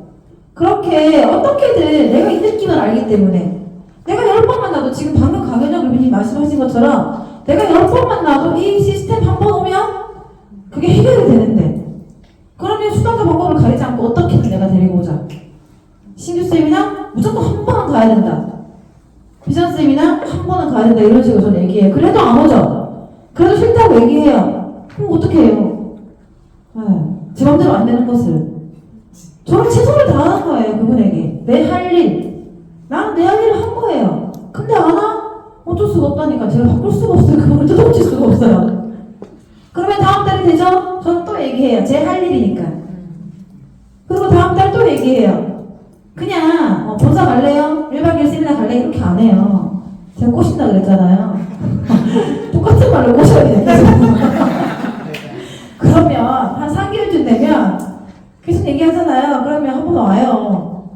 그렇게 어떻게든 내가 이 느낌을 알기 때문에 내가 10번 만나도 지금 방금 강현정 교수님 말씀하신 것처럼 내가 10번 만나도 이 시스템 한 번 오면 그게 해결이 되는데 그러면 수단과 방법을 가리지 않고 어떻게든 내가 데리고 오자. 신규 세미나 무조건 한 번은 가야 된다. 비전 세미나 한 번은 가야 된다. 이런 식으로 저는 얘기해요. 그래도 안 오죠. 그래도 싫다고 얘기해요. 그럼 어떻게 해요? 제 맘대로 안 되는 것을 저는 최선을 다하는 거예요. 그분에게 내 할 일 나는 내 할 일을 한 거예요. 근데 안 와? 어쩔 수가 없다니까. 제가 바꿀 수가 없어요. 그걸 뜯어칠 수가 없어요. 그러면 다음 달이 되죠? 저는 또 얘기해요. 제 할 일이니까 다음 달 또 얘기해요. 그냥 본사 갈래요? 1박 2일 세미나 갈래? 이렇게 안 해요. 제가 꼬신다 그랬잖아요. 똑같은 말로 꼬셔야 돼요. 계속. 그러면 한 3개월쯤 되면 계속 얘기하잖아요. 그러면 한 번 와요.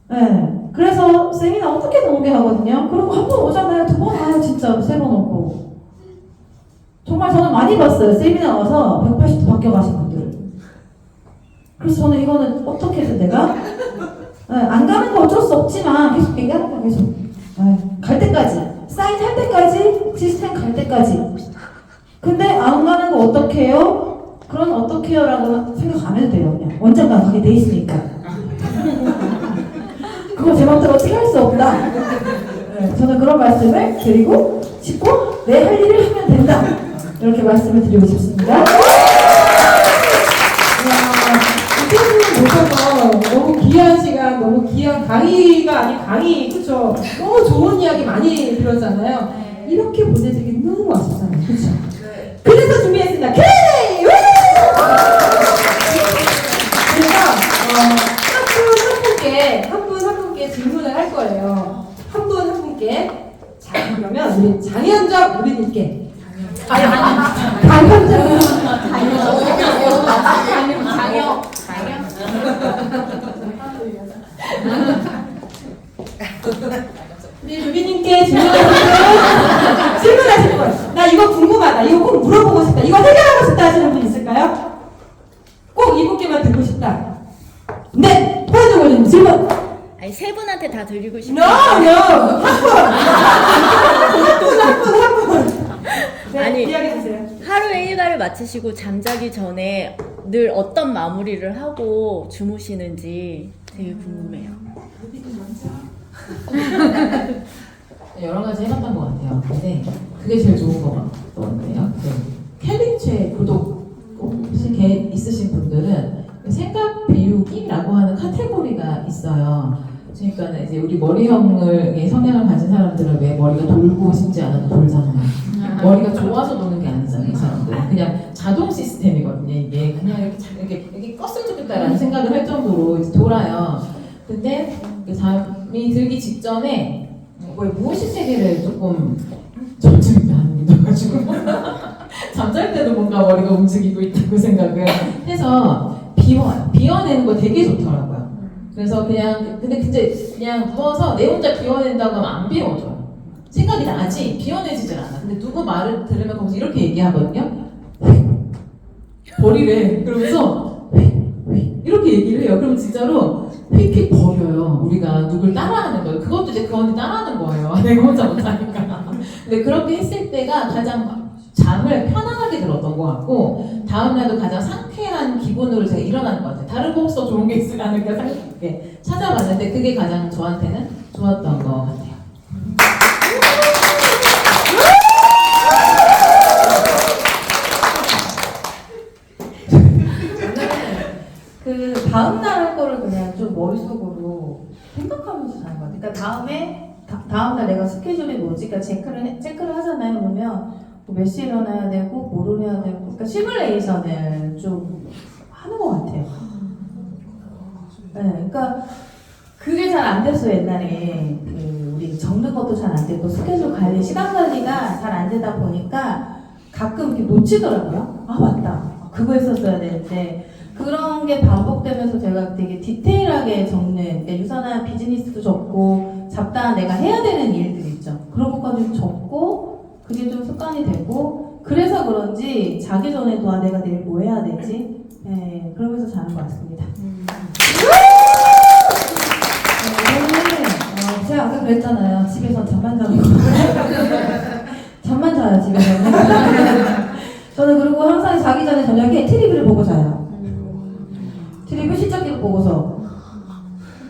네. 그래서 세미나 어떻게든 오게 하거든요. 그리고 한 번 오잖아요. 2번 와요. 진짜 3번 오고. 정말 저는 많이 봤어요. 세미나 와서 180도 바뀌어 가신 분들. 그래서 저는 이거는 어떻게 해서 내가 안 가는 거 어쩔 수 없지만 계속 얘기하는 거야. 계속 갈 때까지 사인 할 때까지 시스템 갈 때까지. 근데 안 가는 거 어떻게 해요? 그런 어떻게 해요? 라고 생각 안 해도 돼요. 그냥 원장관 가게 돼 있으니까. 그거 제 맘대로 어떻게 할 수 없다. 네, 저는 그런 말씀을 드리고 싶고 내 할 일을 하면 된다. 이렇게 말씀을 드리고 싶습니다. 이태훈님 모셔서 너무 귀한 시간, 너무 귀한 강의가 아닌 강의, 그쵸? 너무 좋은 이야기 많이 들었잖아요. 이렇게 보내드리기 너무 아쉽잖아요, 그쵸? 그래서 준비했습니다. Q&A! 그래서 한 분께 질문을 할 거예요. 한 분께. 자, 그러면 우리 장현정 우리님께. 우리 루비님께 질문하실 분. 나 이거 궁금하다. 이거 꼭 물어보고 싶다. 이거 해결하고 싶다 하시는 분 있을까요? 꼭 이분께만 듣고 싶다. 네, 포인트 질문. 아니 세 분한테 다 드리고 No, 싶어요. 한 분. 네, 아니, 이야기해 주세요. 하루의 일과를 마치시고 잠자기 전에 늘 어떤 마무리를 하고 주무시는지 되게 궁금해요. 여러 가지 해봤던 것 같아요. 근데 그게 제일 좋은 것 같던데요. 캘린체 구독 혹시 있으신 분들은 생각 비우기라고 하는 카테고리가 있어요. 그러니까 이제 우리 머리형의 성향을 가진 사람들은 왜 머리가 돌고 싶지 않아도 돌잖아요. 머리가 좋아서 도는 게 아니잖아요, 이 사람들. 그냥 자동 시스템이거든요. 이게 그냥 이렇게 껐으면 좋겠다라는 생각을 할 정도로 이제 돌아요. 근데 그 잠이 들기 직전에 무의식 세계를 조금 점점 안 믿어가지고 잠잘 때도 뭔가 머리가 움직이고 있다고 생각을 해서 비워요. 비워내는 거 되게 좋더라고요. 그래서 근데 그냥 누워서 내 혼자 비워낸다고 하면 안 비워져요. 생각이 나지 비워내지질 않아. 근데 누구 말을 들으면 거기서 이렇게 얘기하거든요. 버리래. 그러면서 이렇게 얘기를 해요. 그럼 진짜로 휙휙 버려요. 우리가 누굴 따라하는 거예요. 그것도 이제 그 언니 따라하는 거예요. 내가 혼자 못하니까. 근데 그렇게 했을 때가 가장 잠을 편안하게 들었던 것 같고 다음날도 가장 상쾌한 기분으로 제가 일어나는 것 같아요. 다른 거 없어 좋은 게 있을 않을까 생각해 찾아봤는데 그게 가장 저한테는 좋았던 것 같아요. 그 다음날 할 거를 그냥 좀 머릿속으로 생각하면서 자는 것 같아요. 그러니까 다음날 내가 스케줄이 뭐지? 그러니까 체크를 하잖아요. 그러면 몇 시에 일어나야 되고 뭐를 해야 되고 그러니까 시뮬레이션을 좀 하는 것 같아요. 네, 그러니까 그게 잘 안 됐어요. 옛날에 우리 적는 것도 잘 안 되고 스케줄 관리, 시간 관리가 잘 안 되다 보니까 가끔 이렇게 놓치더라고요. 아 맞다, 그거 했었어야 되는데 그런 게 반복되면서 제가 되게 디테일하게 적는, 그러니까 유산한 비즈니스도 적고 잡다한 내가 해야 되는 일들 있죠. 그런 것까지 적고 그게 좀 습관이 되고 그래서 그런지 자기 전에도 아 내가 내일 뭐 해야 되지? 네, 그러면서 자는 것 같습니다. 제가 아까 그랬잖아요. 집에서 잠만 자는 거. 잠만 자요, 집에서는. 저는 그리고 항상 자기 전에 저녁에 TV를 보고 자요. TV 시청기를 보고서.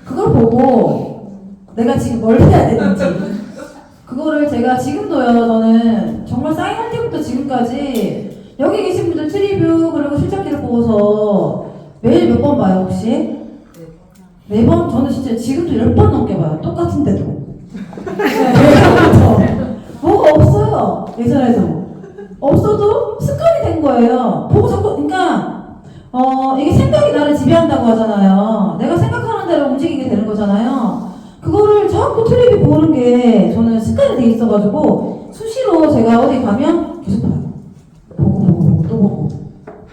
그걸 보고 내가 지금 뭘 해야 되는지. 그거를 제가 지금도요, 저는 정말 사인할 때부터 지금까지 여기 계신 분들 트리뷰 그리고 실적기를 보고서 매일 몇 번 봐요, 혹시? 매번? 저는 진짜 지금도 10번 넘게 봐요. 똑같은데도. 뭐가 없어요. 예전에도. 없어도 습관이 된 거예요. 보고 자꾸, 그러니까 이게 생각이 나를 지배한다고 하잖아요. 내가 생각하는 대로 움직이게 되는 거잖아요. 그거를 자꾸 텔레비 보는 게 저는 습관이 돼 있어가지고 수시로 제가 어디 가면 계속 봐요. 보고 또 보고.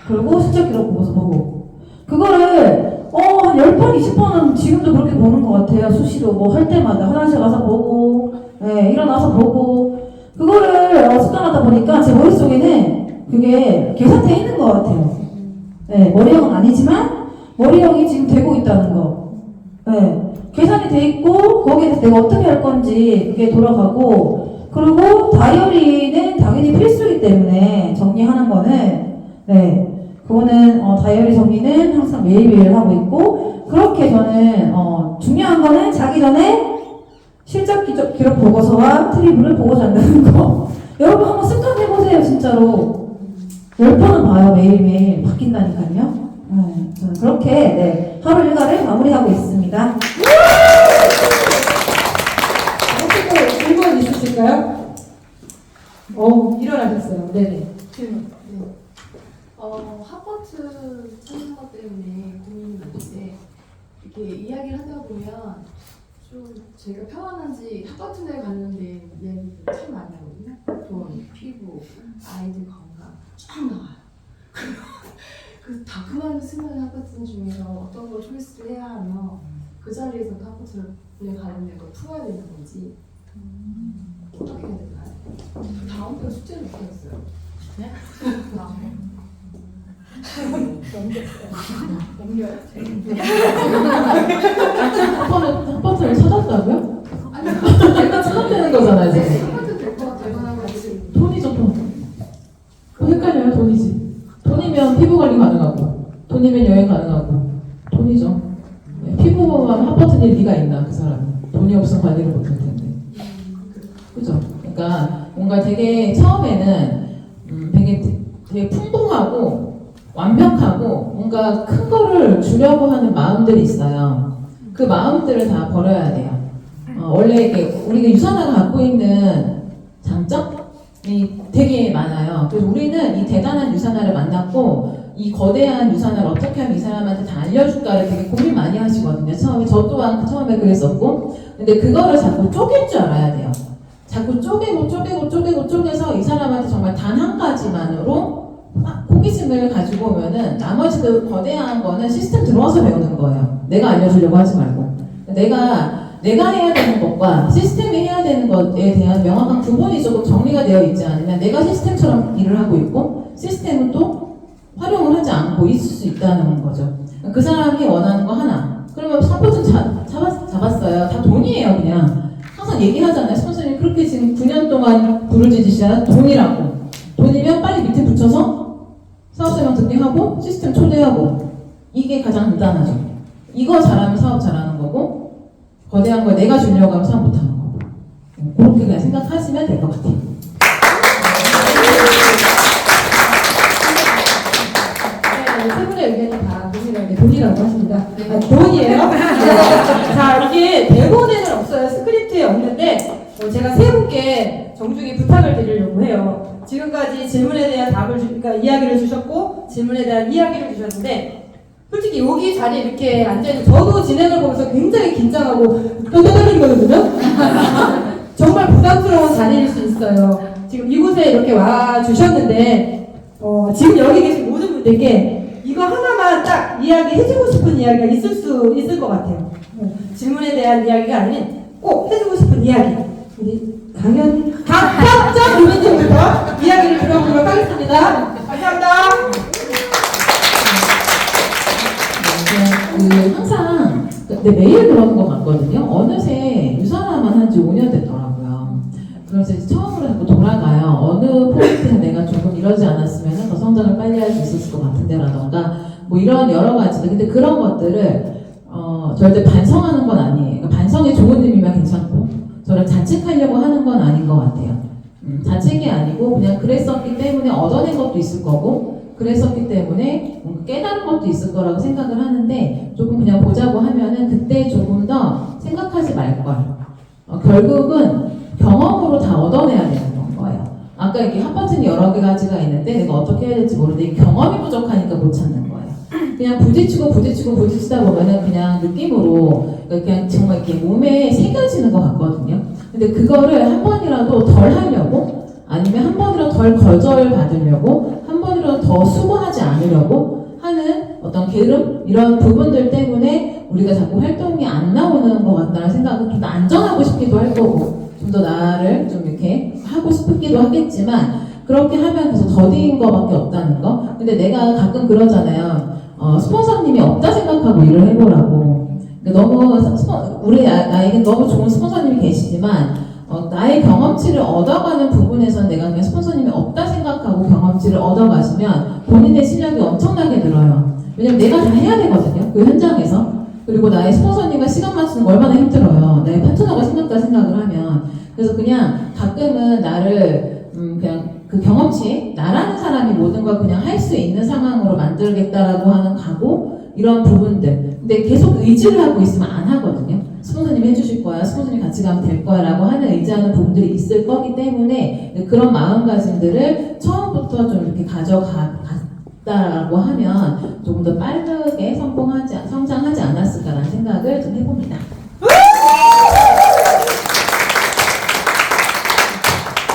그리고 실적 기록 보고서 보고. 그거를 한 10번, 20번은 지금도 그렇게 보는 것 같아요. 수시로 뭐 할 때마다 화장실 가서 보고, 네, 일어나서 보고. 그거를 습관하다 보니까 제 머릿속에는 그게 계산돼 있는 것 같아요. 네, 머리형은 아니지만 머리형이 지금 되고 있다는 거. 네, 계산이 돼 있고 거기에 대해서 내가 어떻게 할 건지 그게 돌아가고, 그리고 다이어리는 당연히 필수이기 때문에 정리하는 거는, 네, 그거는 다이어리 정리는 항상 매일매일 하고 있고, 그렇게 저는 중요한 거는 자기 전에 실적 기록 보고서와 트리블을 보고 잔다는 거. 여러분 한번 습관해보세요. 진짜로 10번은 봐요. 매일매일 바뀐다니까요. 네, 저는 그렇게, 네, 하루 일과를 마무리하고 있습니다. 혹시 또 질문 있으실까요? 일어나셨어요. 네네. 하버트 찾는 것 때문에 고민이 많은데, 이렇게 이야기를 하다 보면 좀 제가 평안한지 하버트에 갔는데 이야기를 참 많이 하거든요. 돈, 피부, 아이들 건강 쫙 나와요. 그 다크만 쓰는 하버트 중에서 어떤 걸 초이스를 해야 하며 그 자리에서도 하버트에 가는 걸 풀어야 되는 건지 어떻게 해야 되나요? 다음 편 숙제를 못 했어요. 네? 핫버튼을 찾았다고요? 아니, 내가 찾아내는 거잖아 이제. 하버트 될것 같아요. 같이. 돈이죠 돈. 헷갈려요. 돈이지. 돈이면 피부 관리 가능하고, 돈이면 여행 가능하고, 돈이죠. 네, 피부만 핫버튼일 리가 있나 그 사람. 돈이 없으면 관리를 못할 텐데. 그죠? 그러니까 뭔가 되게 처음에는 되게 풍부하고 완벽하고 뭔가 큰 거를 주려고 하는 마음들이 있어요. 그 마음들을 다 버려야 돼요. 원래 이게 우리가 유산화가 갖고 있는 장점이 되게 많아요. 그래서 우리는 이 대단한 유산화를 만났고 이 거대한 유산화를 어떻게 하면 이 사람한테 다 알려줄까를 되게 고민 많이 하시거든요. 처음에 저 또한 처음에 그랬었고, 근데 그거를 자꾸 쪼갤 줄 알아야 돼요. 자꾸 쪼개서 이 사람한테 정말 단 한 가지만으로 호기심을 가지고 오면은 나머지 그 거대한 거는 시스템 들어와서 배우는 거예요. 내가 알려주려고 하지 말고. 내가 해야 되는 것과 시스템이 해야 되는 것에 대한 명확한 구분이 조금 정리가 되어 있지 않으면 내가 시스템처럼 일을 하고 있고 시스템은 또 활용을 하지 않고 있을 수 있다는 거죠. 그 사람이 원하는 거 하나. 그러면 사포는 잡았어요. 다 돈이에요, 그냥. 항상 얘기하잖아요. 선생님 그렇게 지금 9년 동안 부르짖으시잖아. 돈이라고. 돈이면 빨리 밑에 붙여서 사업설명 듣기하고 시스템 초대하고, 이게 가장 간단하죠. 이거 잘하면 사업 잘하는 거고, 거대한 걸 내가 주려고 하면 사업 못하는 거고. 그렇게 그냥 생각하시면 될 것 같아요. 네, 세 분의 의견이 다 보시면 돈이라고 하십니다. 아니, 돈이에요. 자, 이게 대본에는 없어요. 스크립트에 없는데 제가 세 분께 정중히 부탁을 드리려고 해요. 지금까지 질문에 대한 그러니까 이야기를 주셨고 질문에 대한 이야기를 주셨는데, 솔직히 여기 자리에 이렇게 앉아있는 저도 진행을 보면서 굉장히 긴장하고 떨리거든요. 정말 부담스러운 자리일 수 있어요. 지금 이곳에 이렇게 와 주셨는데 지금 여기 계신 모든 분들께 이거 하나만 딱 이야기해주고 싶은 이야기가 있을 것 같아요. 질문에 대한 이야기가 아닌 꼭 해주고 싶은 이야기. 우리 강현정 유민님부터 이야기를 들어보도록 하겠습니다. 감사합니다. 항상 근데 매일 그러는 것 같거든요. 어느새 유산화만 한 지 5년 됐더라고요. 그래서 이제 처음으로 자꾸 돌아가요. 어느 포인트에 내가 조금 이러지 않았으면 더 성장을 빨리 할 수 있었을 것 같은데라던가 뭐 이런 여러 가지들. 근데 그런 것들을 절대 반성하는 건 아니에요. 그러니까 반성이 좋은 의미면 괜찮고 저를 자책하려고 하는 건 아닌 것 같아요. 자책이 아니고 그냥 그랬었기 때문에 얻어낸 것도 있을 거고, 그랬었기 때문에 뭔가 깨달은 것도 있을 거라고 생각을 하는데, 조금 그냥 보자고 하면은 그때 조금 더 생각하지 말걸. 결국은 경험으로 다 얻어내야 되는 거예요. 아까 이게 핫버튼이 여러 가지가 있는데 내가 어떻게 해야 될지 모르는데 경험이 부족하니까 못 찾는 거예요. 그냥 부딪히다 보면은 그냥 느낌으로 그냥 정말 이렇게 몸에 새겨지는 것 같거든요. 근데 그거를 한 번이라도 덜 하려고 아니면 한 번이라도 덜 거절받으려고 한 번이라도 더 수고하지 않으려고 하는 어떤 게으름 이런 부분들 때문에 우리가 자꾸 활동이 안 나오는 것 같다는 생각은 좀 더 안전하고 싶기도 할 거고 좀 더 나를 좀 이렇게 하고 싶기도 하겠지만 그렇게 하면 계속 더딘 거밖에 없다는 거. 근데 내가 가끔 그러잖아요. 스폰서님이 없다 생각하고 일을 해보라고. 그러니까 너무 나에게 너무 좋은 스폰서님이 계시지만 나의 경험치를 얻어가는 부분에서 내가 그냥 스폰서님이 없다 생각하고 경험치를 얻어가시면 본인의 실력이 엄청나게 늘어요. 왜냐면 내가 다 해야 되거든요. 그 현장에서. 그리고 나의 스폰서님과 시간 맞추는 거 얼마나 힘들어요. 나의 파트너가 생겼다 생각을 하면. 그래서 그냥 가끔은 나를 그냥 그 경험치, 나라는 사람이 모든 걸 그냥 할 수 있는 상황으로 만들겠다라고 하는 각오, 이런 부분들. 근데 계속 의지를 하고 있으면 안 하거든요. 스폰서님 해주실 거야, 스폰서님 같이 가면 될 거야 라고 하는 의지하는 부분들이 있을 거기 때문에 그런 마음가짐들을 처음부터 좀 이렇게 가져갔다라고 하면 조금 더 빠르게 성장하지 않았을까라는 생각을 좀 해봅니다.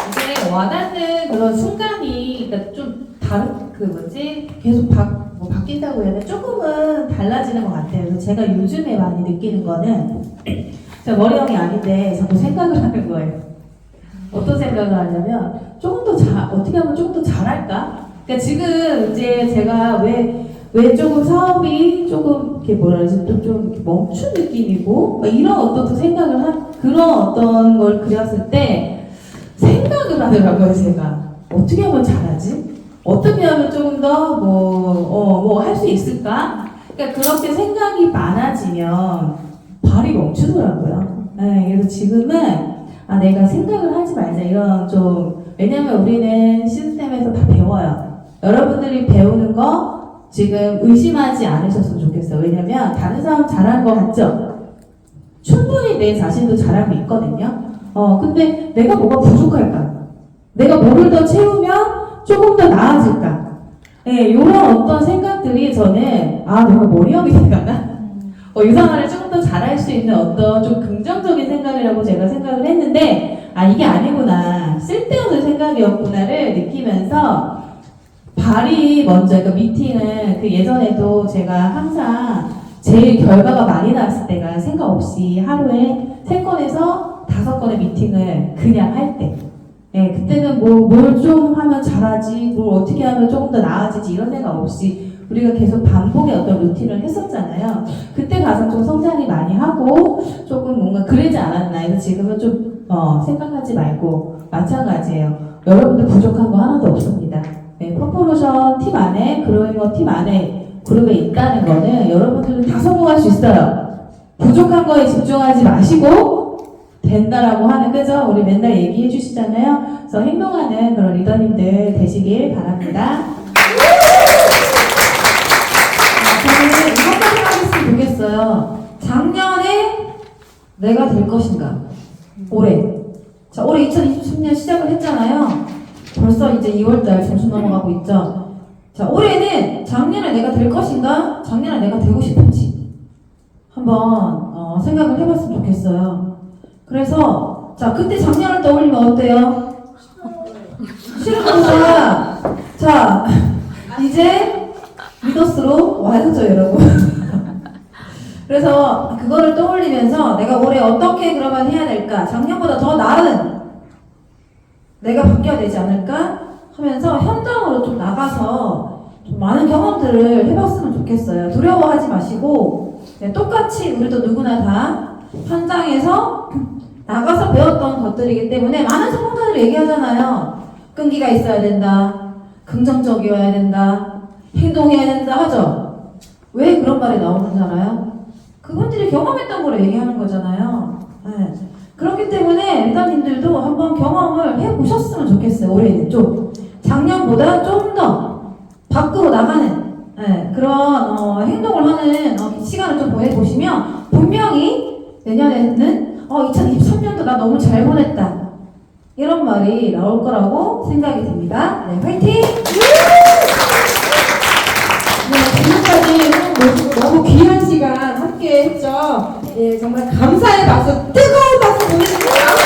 이제 와닿는 그런 순간이 그러니까 좀 다른 계속 바뀐다고 해야 되나 조금은 달라지는 것 같아요. 그래서 제가 요즘에 많이 느끼는 거는 제가 머리형이 아닌데 자꾸 생각을 하는 거예요. 어떤 생각을 하냐면 조금 더 어떻게 하면 조금 더 잘할까? 그러니까 지금 이제 제가 왜 조금 사업이 조금 이렇게 뭐라 그러지 좀 이렇게 멈춘 느낌이고 이런 어떤 생각을 그런 어떤 걸 그렸을 때 생각을 하더라고요. 제가 어떻게 하면 잘하지? 어떻게 하면 조금 더 할 수 있을까? 그러니까 그렇게 생각이 많아지면 발이 멈추더라고요. 네, 그래서 지금은 내가 생각을 하지 말자 이런 왜냐면 우리는 시스템에서 다 배워요. 여러분들이 배우는 거 지금 의심하지 않으셨으면 좋겠어요. 왜냐면 다른 사람 잘하는 거 같죠? 충분히 내 자신도 잘하고 있거든요. 근데 내가 뭐가 부족할까? 내가 뭐를 더 채우면 조금 더 나아질까? 네, 이런 어떤 생각들이 저는 내가 머리형이 생각나? 유상화를 조금 더 잘할 수 있는 어떤 좀 긍정적인 생각이라고 제가 생각을 했는데 이게 아니구나, 쓸데없는 생각이었구나를 느끼면서 발이 먼저, 그러니까 미팅은 예전에도 제가 항상 제일 결과가 많이 나왔을 때가 생각 없이 하루에 3건에서 5건의 미팅을 그냥 할 때. 네, 그때는 뭘 좀 하면 잘하지, 뭘 어떻게 하면 조금 더 나아지지 이런 생각 없이 우리가 계속 반복의 어떤 루틴을 했었잖아요. 그때 가장 좀 성장이 많이 하고 조금 뭔가 그러지 않았나. 그래서 지금은 좀 생각하지 말고 마찬가지예요. 여러분들 부족한 거 하나도 없습니다. 네, 퍼포로션 팀 안에, 그로잉어 팀 안에 그룹에 있다는 거는 여러분들은 다 성공할 수 있어요. 부족한 거에 집중하지 마시고 된다라고 하는, 그죠? 우리 맨날 얘기해 주시잖아요. 그래서 행동하는 그런 리더님들 되시길 바랍니다. 저는 이것까지 하겠으면 좋겠어요. 작년에 내가 될 것인가? 올해. 자, 올해 2023년 시작을 했잖아요. 벌써 이제 2월달 점수 넘어가고 있죠. 자, 올해는 작년에 내가 될 것인가? 작년에 내가 되고 싶은지 한번 생각을 해봤으면 좋겠어요. 그래서 자, 그때 작년을 떠올리면 어때요? 싫은거보다 자, 이제 리더스로 와야죠, 여러분. 그래서 그거를 떠올리면서 내가 올해 어떻게 그러면 해야 될까? 작년보다 더 나은 내가 바뀌어야 되지 않을까? 하면서 현장으로 좀 나가서 좀 많은 경험들을 해봤으면 좋겠어요. 두려워하지 마시고 똑같이 우리도 누구나 다 현장에서 나가서 배웠던 것들이기 때문에 많은 성공자들이 얘기하잖아요. 끈기가 있어야 된다. 긍정적이어야 된다. 행동해야 된다 하죠. 왜 그런 말이 나오는 줄 알아요? 그분들이 경험했던 걸 얘기하는 거잖아요. 네. 그렇기 때문에 리더님들도 한번 경험을 해보셨으면 좋겠어요. 올해는 좀 작년보다 좀 더 밖으로 나가는 그런 행동을 하는 시간을 좀 보내보시면 분명히 내년에는 2023년도 나 너무 잘 보냈다 이런 말이 나올 거라고 생각이 듭니다. 네, 화이팅! 네, 지금까지 모시고 너무 귀한 시간 함께 했죠. 예, 정말 감사의 박수, 뜨거운 박수 보내주세요.